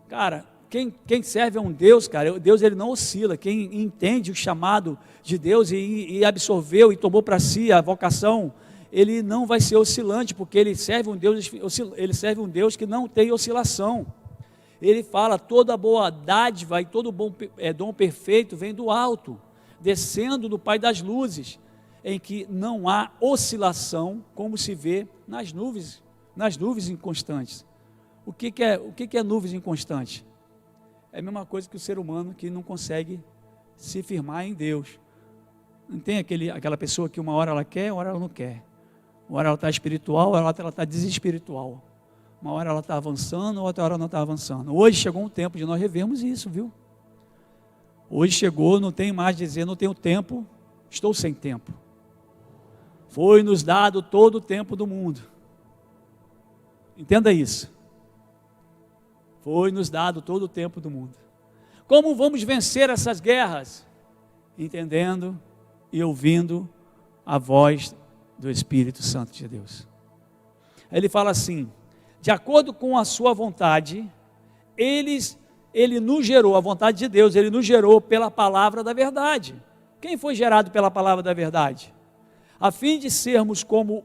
Cara, quem serve a um Deus, cara, Deus ele não oscila. Quem entende o chamado de Deus e absorveu e tomou para si a vocação, ele não vai ser oscilante, porque ele serve um Deus que não tem oscilação. Ele fala, toda boa dádiva e todo bom dom perfeito vem do alto, descendo do Pai das luzes, em que não há oscilação, como se vê nas nuvens inconstantes. O que é nuvens inconstantes? É a mesma coisa que o ser humano que não consegue se firmar em Deus. Não tem aquela pessoa que uma hora ela quer, uma hora ela não quer. Uma hora ela está espiritual, uma hora ela está desespiritual. Uma hora ela está avançando, outra hora não está avançando. Hoje chegou um tempo de nós revermos isso, viu? Hoje chegou, não tem mais de dizer, não tenho tempo, estou sem tempo. Foi nos dado todo o tempo do mundo. Entenda isso. Foi nos dado todo o tempo do mundo. Como vamos vencer essas guerras? Entendendo e ouvindo a voz do Espírito Santo de Deus. Aí ele fala assim, de acordo com a sua vontade, ele nos gerou, a vontade de Deus, ele nos gerou pela palavra da verdade. Quem foi gerado pela palavra da verdade? A fim de sermos como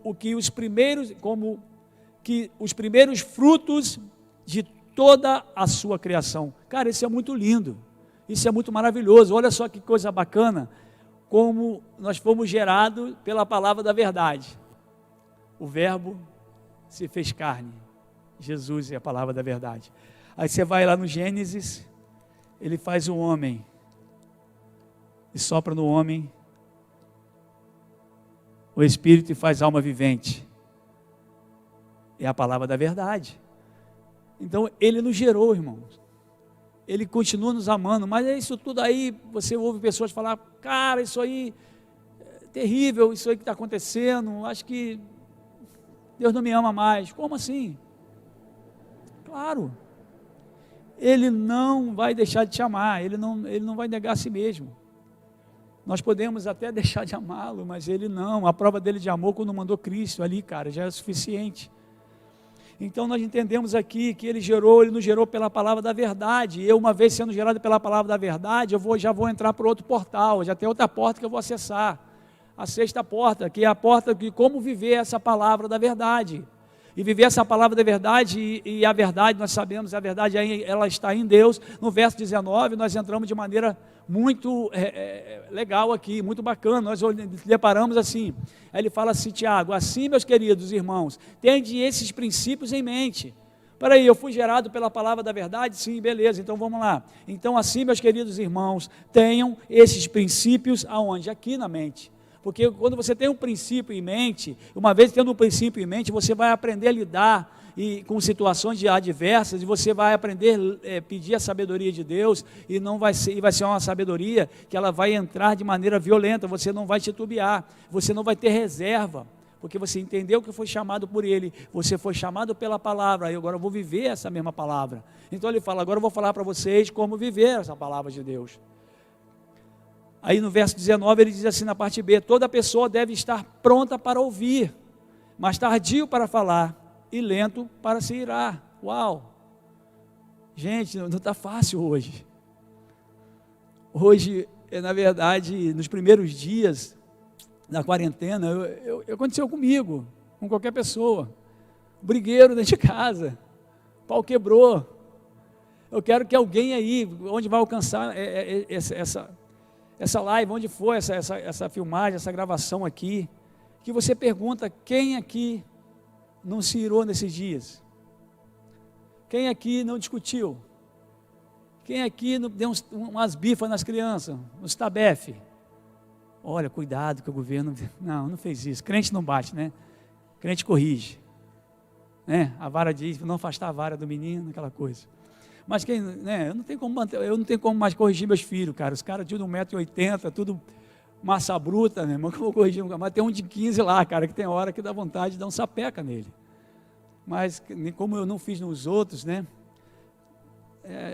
os primeiros frutos de toda a sua criação. Cara, isso é muito lindo, isso é muito maravilhoso. Olha só que coisa bacana, como nós fomos gerados pela palavra da verdade. O verbo se fez carne, Jesus é a palavra da verdade. Aí você vai lá no Gênesis, ele faz o homem, e sopra no homem o Espírito e faz alma vivente. É a palavra da verdade. Então ele nos gerou, irmãos. Ele continua nos amando, mas é isso tudo aí, você ouve pessoas falar, cara, isso aí é terrível, isso aí que está acontecendo, acho que Deus não me ama mais. Como assim? Claro. Ele não vai deixar de te amar, ele não vai negar a si mesmo. Nós podemos até deixar de amá-lo, mas ele não. A prova dele de amor quando mandou Cristo ali, cara, já é suficiente. Então nós entendemos aqui que ele nos gerou pela palavra da verdade. E eu, uma vez sendo gerado pela palavra da verdade, já vou entrar para outro portal, já tem outra porta que eu vou acessar. A 6ª porta, que é a porta de como viver essa palavra da verdade. e viver essa palavra da verdade, e a verdade, nós sabemos, a verdade ela está em Deus. No verso 19, nós entramos de maneira muito legal aqui, muito bacana, nós deparamos assim, aí ele fala assim, Tiago, assim meus queridos irmãos, tende esses princípios em mente. Peraí, eu fui gerado pela palavra da verdade? Sim, beleza, então vamos lá. Então assim meus queridos irmãos, tenham esses princípios aonde? Aqui na mente. Porque quando você tem um princípio em mente, uma vez tendo um princípio em mente, você vai aprender a lidar com situações adversas, e você vai aprender a pedir a sabedoria de Deus, e vai ser uma sabedoria que ela vai entrar de maneira violenta, você não vai titubear, você não vai ter reserva, porque você entendeu que foi chamado por Ele, você foi chamado pela palavra, e agora eu vou viver essa mesma palavra. Então ele fala, agora eu vou falar para vocês como viver essa palavra de Deus. Aí no verso 19 ele diz assim na parte B, toda pessoa deve estar pronta para ouvir, mas tardio para falar e lento para se irar. Uau! Gente, não está fácil hoje. Hoje, na verdade, nos primeiros dias da quarentena, aconteceu comigo, com qualquer pessoa. Brigueiro dentro de casa, pau quebrou. Eu quero que alguém aí, onde vai alcançar essa live, onde foi essa filmagem, essa gravação aqui, que você pergunta, quem aqui não se irou nesses dias? Quem aqui não discutiu? Quem aqui não deu umas bifas nas crianças, nos tabef? Olha, cuidado que o governo, não fez isso, crente não bate, né? Crente corrige, né? A vara diz, não afastar a vara do menino, aquela coisa. Mas quem, né, eu não tenho como mais corrigir meus filhos, cara. Os caras tudo 1,80 m, tudo massa bruta, né, irmão? Que eu vou corrigir? Mas tem um de 15 lá, cara, que tem hora que dá vontade de dar um sapeca nele. Mas como eu não fiz nos outros, né?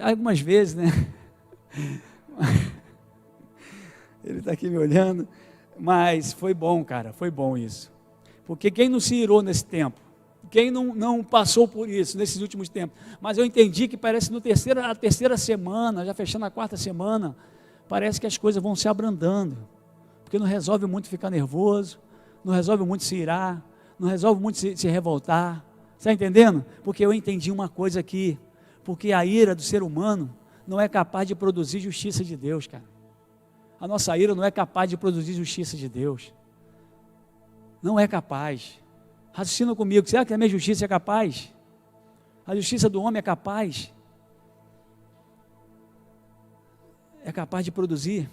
Algumas vezes, né? Ele está aqui me olhando. Mas foi bom, cara, foi bom isso. Porque quem não se irou nesse tempo? Quem não passou por isso nesses últimos tempos? Mas eu entendi que parece na terceira semana, já fechando a quarta semana, parece que as coisas vão se abrandando, porque não resolve muito ficar nervoso, não resolve muito se irar, não resolve muito se revoltar, está entendendo? Porque eu entendi uma coisa aqui, porque a ira do ser humano não é capaz de produzir justiça de Deus, cara. A nossa ira não é capaz de produzir justiça de Deus, não é capaz. Raciocina comigo, será que a minha justiça é capaz? A justiça do homem é capaz? É capaz de produzir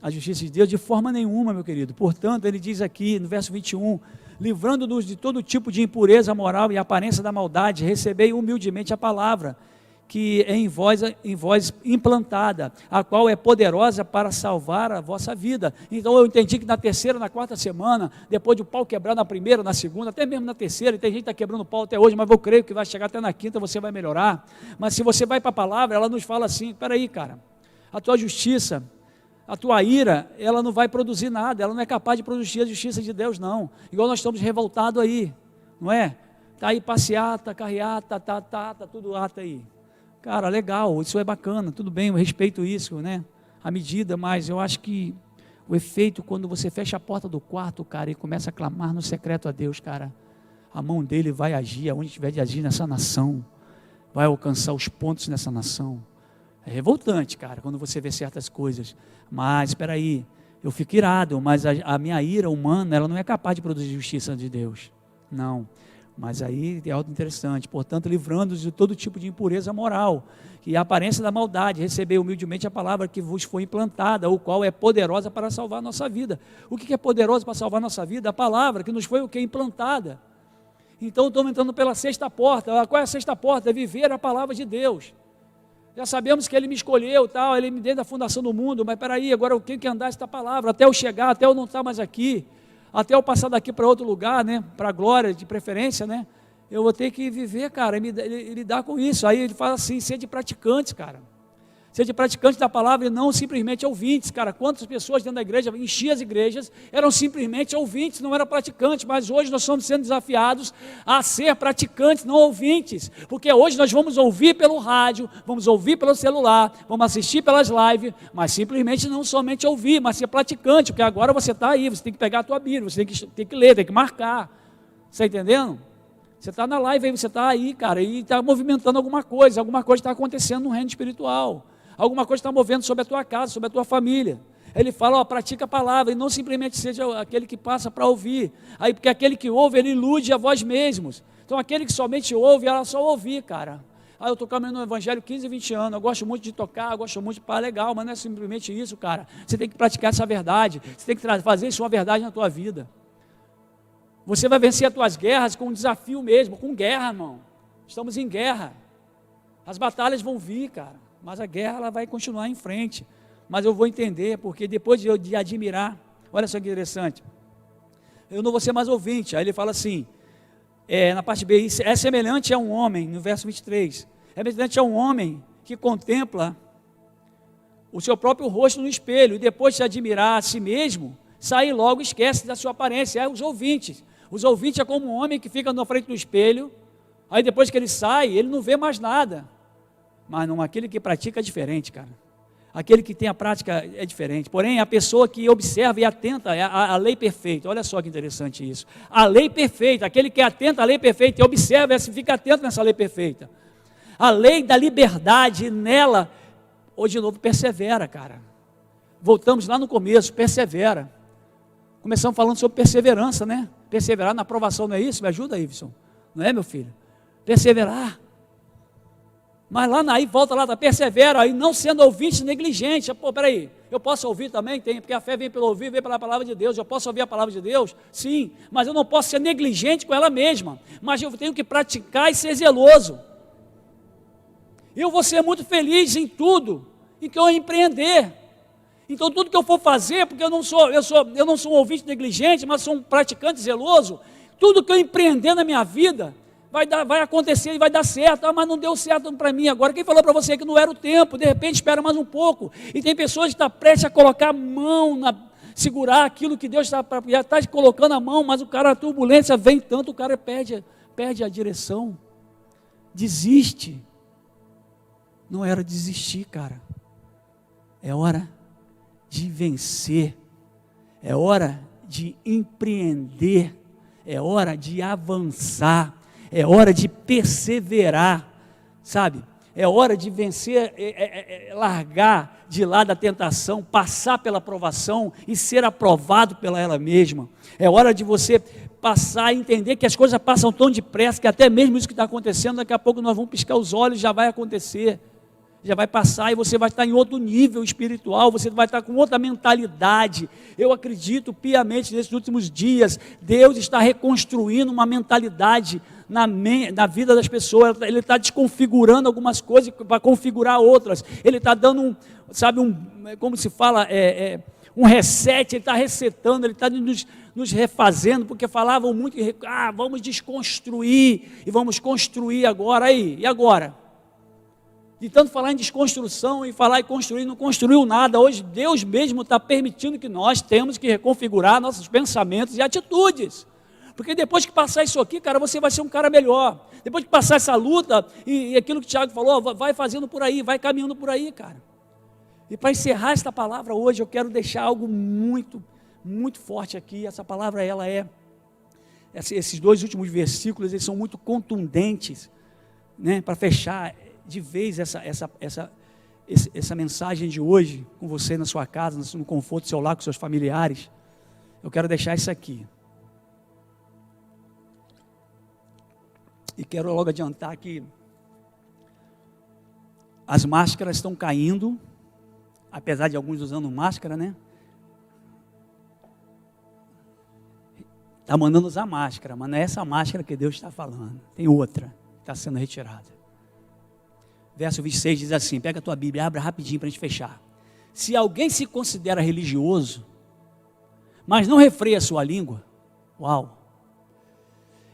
a justiça de Deus? De forma nenhuma, meu querido. Portanto, ele diz aqui no verso 21, livrando-nos de todo tipo de impureza moral e aparência da maldade, recebei humildemente a palavra, que é em vós implantada, a qual é poderosa para salvar a vossa vida. Então eu entendi que na terceira, na quarta semana, depois de o pau quebrar na primeira, na segunda, até mesmo na terceira, e tem gente que está quebrando o pau até hoje, mas eu creio que vai chegar até na quinta, você vai melhorar. Mas se você vai para a palavra, ela nos fala assim, espera aí, cara, a tua justiça, a tua ira, ela não vai produzir nada, ela não é capaz de produzir a justiça de Deus, não. Igual nós estamos revoltados aí, não é? Está aí passeata, carreata, tá tudo ata aí. Cara, legal, isso é bacana, tudo bem, eu respeito isso, né? A medida, mas eu acho que o efeito, quando você fecha a porta do quarto, cara, e começa a clamar no secreto a Deus, cara, a mão dele vai agir, aonde tiver de agir nessa nação, vai alcançar os pontos nessa nação. É revoltante, cara, quando você vê certas coisas, mas espera aí, eu fico irado, mas a minha ira humana, ela não é capaz de produzir justiça de Deus, não. Mas aí é algo interessante, portanto, livrando-os de todo tipo de impureza moral, e a aparência da maldade, receber humildemente a palavra que vos foi implantada, o qual é poderosa para salvar a nossa vida. O que é poderoso para salvar a nossa vida? A palavra que nos foi o que? Implantada. Então estamos entrando pela sexta porta. Qual é a sexta porta? É viver a palavra de Deus. Já sabemos que Ele me escolheu, tal, Ele me deu da fundação do mundo, mas espera aí, agora eu tenho que andar esta palavra, até eu chegar, até eu não estar mais aqui, até eu passar daqui para outro lugar, né, para a glória, de preferência, né, eu vou ter que viver, cara, e lidar com isso. Aí ele fala assim, sede praticantes, cara, sede praticantes da palavra e não simplesmente ouvintes, cara. Quantas pessoas dentro da igreja, enchiam as igrejas, eram simplesmente ouvintes, não eram praticantes, mas hoje nós estamos sendo desafiados a ser praticantes, não ouvintes, porque hoje nós vamos ouvir pelo rádio, vamos ouvir pelo celular, vamos assistir pelas lives, mas simplesmente não somente ouvir, mas ser praticante, porque agora você está aí, você tem que pegar a tua Bíblia, você tem que ler, tem que marcar, você está entendendo? Você está na live aí, você está aí, cara, e está movimentando alguma coisa está acontecendo no reino espiritual, alguma coisa está movendo sobre a tua casa, sobre a tua família. Ele fala, pratica a palavra, e não simplesmente seja aquele que passa para ouvir, aí, porque aquele que ouve, ele ilude a vós mesmos. Então aquele que somente ouve, ela só ouvir, cara. Eu estou caminhando no evangelho 15, 20 anos, eu gosto muito de tocar, eu gosto muito de falar legal, mas não é simplesmente isso, cara. Você tem que praticar essa verdade, você tem que fazer isso uma verdade na tua vida. Você vai vencer as tuas guerras com um desafio mesmo, com guerra, irmão. Estamos em guerra. As batalhas vão vir, cara, mas a guerra ela vai continuar em frente. Mas eu vou entender, porque depois de admirar, olha só que interessante, eu não vou ser mais ouvinte. Aí ele fala assim, na parte B, é semelhante a um homem, no verso 23, é semelhante a um homem que contempla o seu próprio rosto no espelho, e depois de admirar a si mesmo, sai logo e esquece da sua aparência. Os ouvintes é como um homem que fica na frente do espelho, aí depois que ele sai, ele não vê mais nada, mas não, aquele que pratica é diferente, cara. Aquele que tem a prática é diferente. Porém, a pessoa que observa e atenta à lei perfeita, olha só que interessante isso, a lei perfeita, aquele que é atento à lei perfeita e observa e fica atento nessa lei perfeita, a lei da liberdade, nela, ou de novo, persevera, cara. Voltamos lá no começo, persevera. Começamos falando sobre perseverança, né? Perseverar na aprovação, não é isso? Me ajuda, Iveson. Não é, meu filho? Perseverar. Mas lá aí volta lá, persevera, aí não sendo ouvinte negligente. Peraí, eu posso ouvir também? Tem, porque a fé vem pelo ouvir, vem pela palavra de Deus. Eu posso ouvir a palavra de Deus? Sim, mas eu não posso ser negligente com ela mesma. Mas eu tenho que praticar e ser zeloso. Eu vou ser muito feliz em tudo, em que eu empreender. Então tudo que eu for fazer, porque eu não sou um ouvinte negligente, mas sou um praticante zeloso, tudo que eu empreender na minha vida, vai acontecer e vai dar certo. Mas não deu certo para mim agora. Quem falou para você que não era o tempo? De repente espera mais um pouco. E tem pessoas que estão prestes a colocar a mão, segurar aquilo que Deus já está colocando a mão, mas a turbulência vem tanto, o cara perde a direção, desiste. Não era desistir, cara. É hora de vencer, é hora de empreender, é hora de avançar, é hora de perseverar, sabe? É hora de vencer, largar de lado a tentação, passar pela aprovação e ser aprovado pela ela mesma. É hora de você passar a entender que as coisas passam tão depressa, que até mesmo isso que está acontecendo, daqui a pouco nós vamos piscar os olhos, já vai acontecer. Já vai passar e você vai estar em outro nível espiritual, você vai estar com outra mentalidade. Eu acredito piamente nesses últimos dias, Deus está reconstruindo uma mentalidade na vida das pessoas. Ele está desconfigurando algumas coisas para configurar outras. Ele está dando como se fala, um reset, ele está resetando, ele está nos refazendo, porque falavam muito, vamos desconstruir e vamos construir agora. E agora? De tanto falar em desconstrução e falar em construir, não construiu nada. Hoje Deus mesmo está permitindo que nós temos que reconfigurar nossos pensamentos e atitudes, porque depois que passar isso aqui, cara, você vai ser um cara melhor. Depois de passar essa luta e aquilo que o Tiago falou, vai fazendo por aí, vai caminhando por aí, cara. E para encerrar esta palavra hoje, eu quero deixar algo muito, muito forte aqui. Essa palavra, esses dois últimos versículos, eles são muito contundentes, né, para fechar de vez essa mensagem de hoje com você na sua casa, no conforto do seu lar, com seus familiares. Eu quero deixar isso aqui. E quero logo adiantar que as máscaras estão caindo, apesar de alguns usando máscara, né? Está mandando usar máscara, mas não é essa máscara que Deus está falando. Tem outra que está sendo retirada. Verso 26 diz assim, pega a tua Bíblia, abre rapidinho para a gente fechar. Se alguém se considera religioso, mas não refreia a sua língua,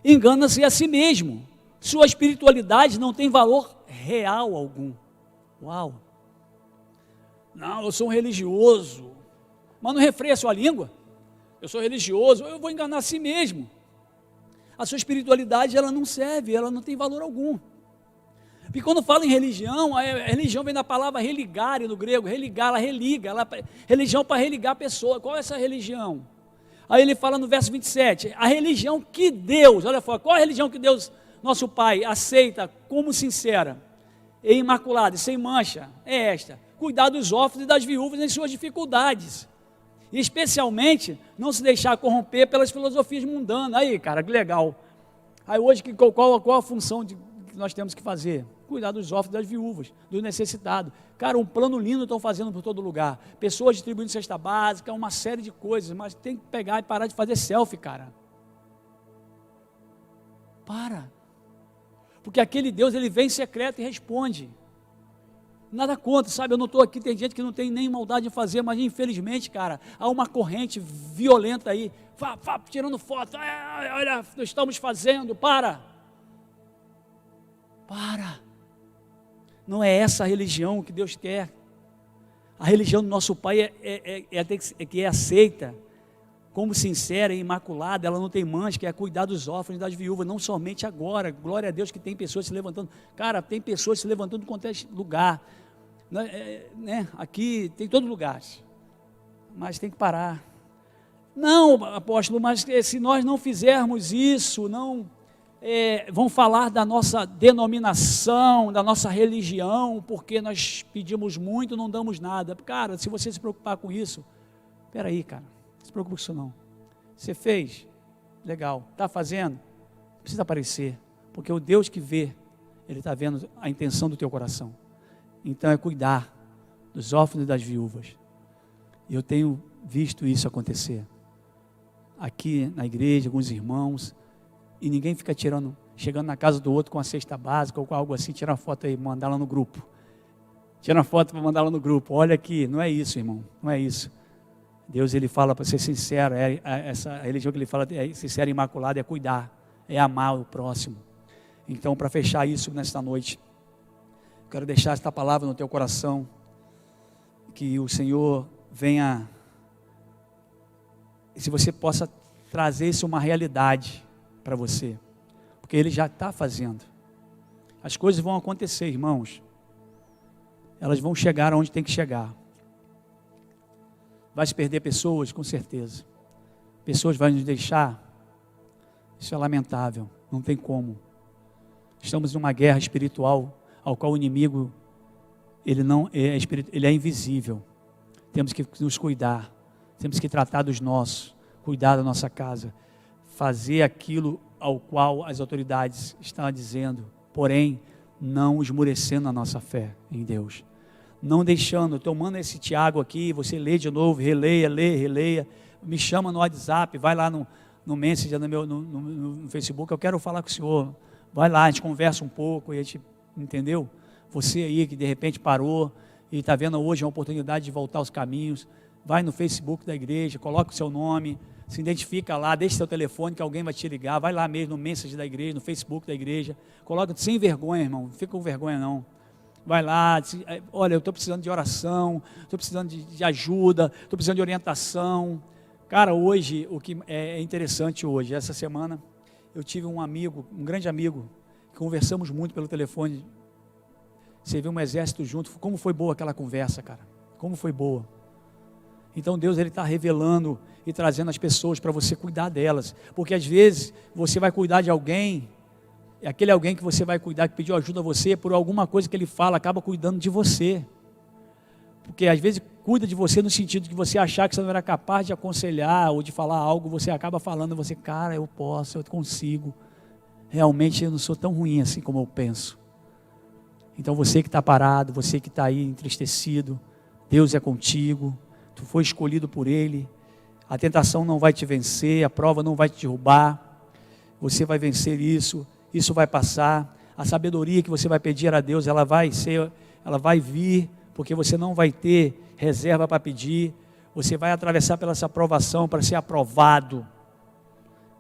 engana-se a si mesmo. Sua espiritualidade não tem valor real algum. Não, eu sou um religioso, mas não refreia a sua língua. Eu sou religioso, eu vou enganar a si mesmo. A sua espiritualidade, ela não serve, ela não tem valor algum. Porque quando fala em religião, a religião vem da palavra religare no grego, religar, religião para religar a pessoa. Qual é essa religião? Aí ele fala no verso 27, a religião que Deus, olha só, qual a religião que Deus, nosso Pai, aceita como sincera, e imaculada, e sem mancha? É esta: cuidar dos órfãos e das viúvas em suas dificuldades, e especialmente não se deixar corromper pelas filosofias mundanas. Aí, cara, que legal. Aí hoje, qual a função que nós temos que fazer? Cuidar dos órfãos e das viúvas, dos necessitados. Cara, um plano lindo estão fazendo por todo lugar. Pessoas distribuindo cesta básica, uma série de coisas, mas tem que pegar e parar de fazer selfie, cara. Para. Porque aquele Deus, ele vem em secreto e responde. Nada contra, sabe? Eu não estou aqui, tem gente que não tem nem maldade de fazer, mas infelizmente, cara, há uma corrente violenta aí, tirando foto, olha, nós estamos fazendo, para. Não é essa a religião que Deus quer. A religião do nosso Pai que é aceita como sincera e imaculada, ela não tem mancha, que é cuidar dos órfãos e das viúvas, não somente agora. Glória a Deus que tem pessoas se levantando. Cara, tem pessoas se levantando em qualquer lugar. Aqui tem todo lugar. Mas tem que parar. Não, apóstolo, mas se nós não fizermos isso, vão falar da nossa denominação, da nossa religião, porque nós pedimos muito, não damos nada. Cara, se você se preocupar com isso, espera aí, cara, não se preocupe com isso não. Você fez, legal, está fazendo, não precisa aparecer, porque o Deus que vê, Ele está vendo a intenção do teu coração. Então é cuidar dos órfãos e das viúvas. E eu tenho visto isso acontecer aqui na igreja, alguns irmãos, e ninguém fica chegando na casa do outro com a cesta básica ou com algo assim, tira uma foto aí, mandar lá no grupo. Tira uma foto para mandar lá no grupo. Olha aqui, não é isso, irmão, não é isso. Deus, ele fala para ser sincero, essa religião que ele fala é sincera e imaculada, é cuidar, é amar o próximo. Então, para fechar isso nesta noite, quero deixar esta palavra no teu coração, que o Senhor venha, e se você possa trazer isso uma realidade para você, porque Ele já está fazendo. As coisas vão acontecer, irmãos, elas vão chegar onde tem que chegar. Vai se perder pessoas, com certeza. Pessoas vão nos deixar. Isso é lamentável, não tem como. Estamos numa guerra espiritual, ao qual o inimigo, ele é invisível. Temos que nos cuidar, temos que tratar dos nossos, cuidar da nossa casa, fazer aquilo ao qual as autoridades estão dizendo, porém, não esmurecendo a nossa fé em Deus. Não deixando, tomando esse Tiago aqui, você lê de novo, releia, me chama no WhatsApp, vai lá no Messenger, no Facebook, eu quero falar com o senhor, vai lá, a gente conversa um pouco, e a gente, entendeu? Você aí que de repente parou, e está vendo hoje uma oportunidade de voltar aos caminhos, vai no Facebook da igreja, coloca o seu nome, se identifica lá, deixa seu telefone que alguém vai te ligar, vai lá mesmo no Messenger da igreja, no Facebook da igreja, coloca sem vergonha, irmão, não fica com vergonha não. Vai lá, olha, eu estou precisando de oração, estou precisando de ajuda, estou precisando de orientação. Cara, hoje, o que é interessante hoje, essa semana, eu tive um amigo, um grande amigo, conversamos muito pelo telefone, serviu um exército junto, como foi boa aquela conversa, cara, como foi boa. Então Deus, Ele está revelando e trazendo as pessoas para você cuidar delas, porque às vezes você vai cuidar de alguém, é aquele alguém que você vai cuidar, que pediu ajuda a você, por alguma coisa que ele fala, acaba cuidando de você. Porque às vezes cuida de você no sentido de você achar que você não era capaz de aconselhar ou de falar algo, você acaba falando, você, cara, eu posso, eu consigo. Realmente eu não sou tão ruim assim como eu penso. Então você que está parado, você que está aí entristecido, Deus é contigo, tu foi escolhido por Ele, a tentação não vai te vencer, a prova não vai te derrubar, você vai vencer isso. Isso vai passar, a sabedoria que você vai pedir a Deus, ela vai vir, porque você não vai ter reserva para pedir, você vai atravessar pela essa aprovação para ser aprovado,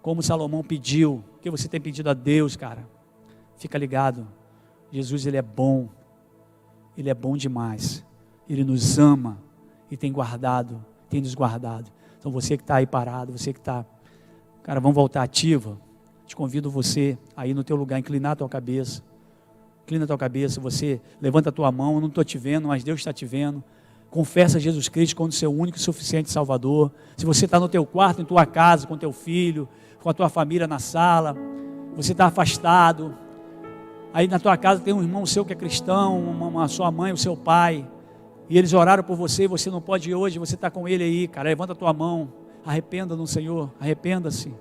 como Salomão pediu, o que você tem pedido a Deus, cara, fica ligado, Jesus, Ele é bom demais, Ele nos ama, e tem guardado, tem nos guardado. Então você que está aí parado, você que está, cara, vamos voltar ativa. Te convido você aí no teu lugar, inclinar a tua cabeça, você levanta a tua mão, eu não estou te vendo, mas Deus está te vendo, confessa Jesus Cristo como seu único e suficiente Salvador. Se você está no teu quarto, em tua casa, com teu filho, com a tua família na sala, você está afastado, aí na tua casa tem um irmão seu que é cristão, a sua mãe, o seu pai, e eles oraram por você e você não pode ir hoje, você está com ele aí, cara, levanta a tua mão, arrependa no Senhor, arrependa-se.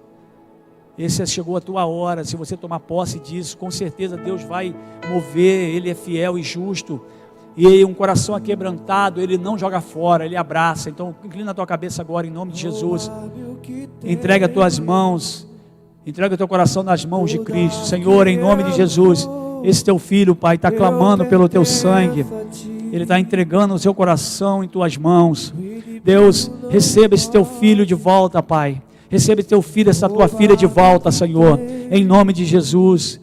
Chegou a tua hora. Se você tomar posse disso, com certeza Deus vai mover. Ele é fiel e justo, e um coração aquebrantado Ele não joga fora, Ele abraça. Então inclina a tua cabeça agora, em nome de Jesus. Entrega as tuas mãos, entrega o teu coração nas mãos de Cristo. Senhor, em nome de Jesus, esse teu filho, Pai, está clamando pelo teu sangue, ele está entregando o seu coração em tuas mãos. Deus, receba esse teu filho de volta, Pai. Receba teu filho, essa tua filha de volta, Senhor, em nome de Jesus,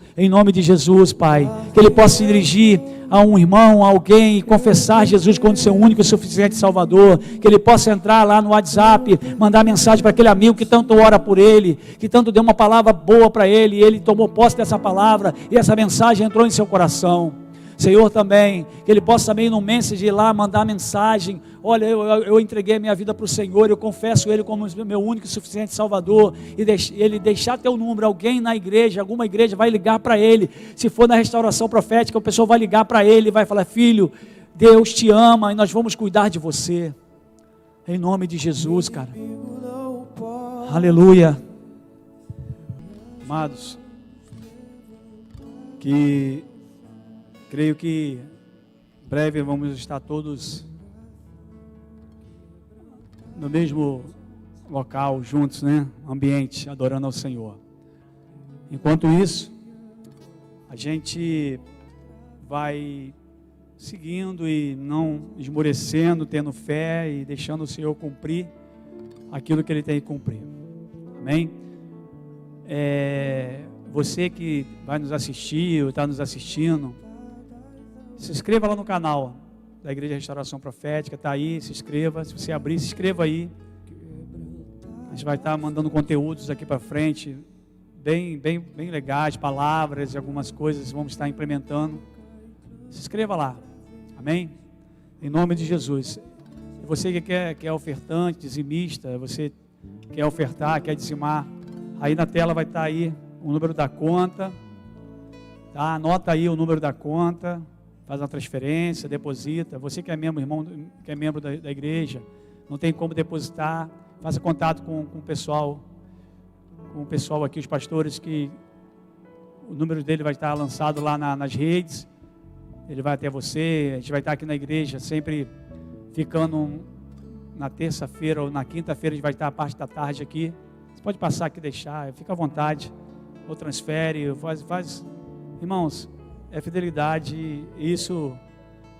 Pai, que ele possa se dirigir a um irmão, a alguém, e confessar Jesus como seu único e suficiente Salvador, que ele possa entrar lá no WhatsApp, mandar mensagem para aquele amigo que tanto ora por ele, que tanto deu uma palavra boa para ele, e ele tomou posse dessa palavra, e essa mensagem entrou em seu coração. Senhor, também, que ele possa também no message ir lá, mandar mensagem: olha, eu entreguei a minha vida para o Senhor, eu confesso Ele como meu único e suficiente Salvador, e ele deixar teu número, alguém na igreja, alguma igreja vai ligar para ele, se for na restauração profética, a pessoa vai ligar para ele, e vai falar: filho, Deus te ama, e nós vamos cuidar de você, em nome de Jesus, cara. Aleluia. Amados, creio que em breve vamos estar todos no mesmo local, juntos, né? Ambiente, adorando ao Senhor. Enquanto isso, a gente vai seguindo e não esmorecendo, tendo fé e deixando o Senhor cumprir aquilo que Ele tem que cumprir. Amém? Você que vai nos assistir ou está nos assistindo, se inscreva lá no canal da Igreja Restauração Profética, está aí, se inscreva. Se você abrir, se inscreva aí. A gente vai estar mandando conteúdos aqui para frente, bem legais, palavras e algumas coisas vamos estar implementando. Se inscreva lá, amém? Em nome de Jesus. E você que é ofertante, dizimista, você quer ofertar, quer dizimar, aí na tela vai estar aí o número da conta, tá? Anota aí o número da conta, faz uma transferência, deposita. Você que é membro, irmão, que é membro da igreja, não tem como depositar, faça contato com o pessoal aqui, os pastores, que o número dele vai estar lançado lá nas redes. Ele vai até você. A gente vai estar aqui na igreja, sempre ficando na terça-feira ou na quinta-feira, a gente vai estar a parte da tarde aqui. Você pode passar aqui e deixar, fica à vontade, ou transfere, faz. Irmãos, é fidelidade, isso,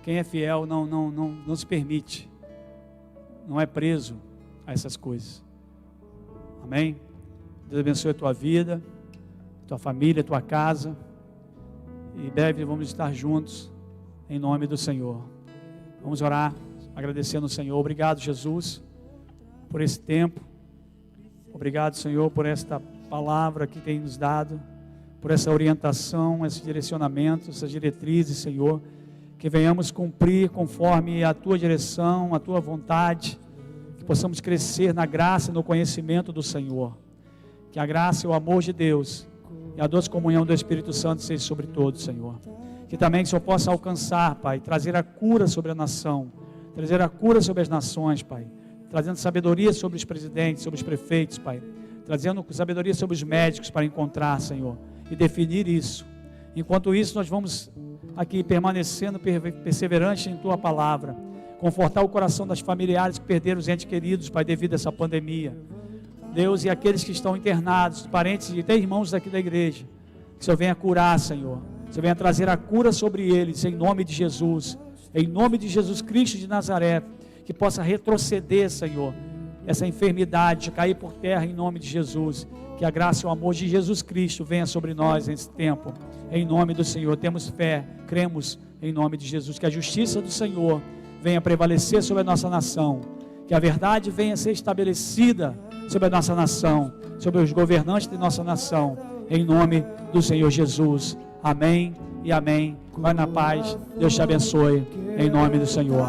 quem é fiel não se permite, não é preso a essas coisas. Amém? Deus abençoe a tua vida, tua família, tua casa, e breve vamos estar juntos, em nome do Senhor. Vamos orar, agradecendo ao Senhor. Obrigado, Jesus, por esse tempo. Obrigado, Senhor, por esta palavra que tem nos dado, por essa orientação, esse direcionamento, essas diretrizes, Senhor, que venhamos cumprir conforme a Tua direção, a Tua vontade, que possamos crescer na graça e no conhecimento do Senhor, que a graça e o amor de Deus e a doce comunhão do Espírito Santo seja sobre todos, Senhor, que também o Senhor possa alcançar, Pai, trazer a cura sobre a nação, trazer a cura sobre as nações, Pai, trazendo sabedoria sobre os presidentes, sobre os prefeitos, Pai, trazendo sabedoria sobre os médicos para encontrar, Senhor, e definir isso. Enquanto isso, nós vamos aqui permanecendo perseverantes em Tua palavra, confortar o coração das familiares que perderam os entes queridos, Pai, devido a essa pandemia. Deus, e aqueles que estão internados, parentes e até irmãos daqui da igreja, que o Senhor venha curar, Senhor, que o Senhor venha trazer a cura sobre eles, em nome de Jesus, em nome de Jesus Cristo de Nazaré, que possa retroceder, Senhor, essa enfermidade, cair por terra em nome de Jesus. Que a graça e o amor de Jesus Cristo venha sobre nós nesse tempo, em nome do Senhor. Temos fé, cremos em nome de Jesus, que a justiça do Senhor venha prevalecer sobre a nossa nação, que a verdade venha ser estabelecida sobre a nossa nação, sobre os governantes de nossa nação, em nome do Senhor Jesus. Amém e amém. Vai na paz, Deus te abençoe, em nome do Senhor.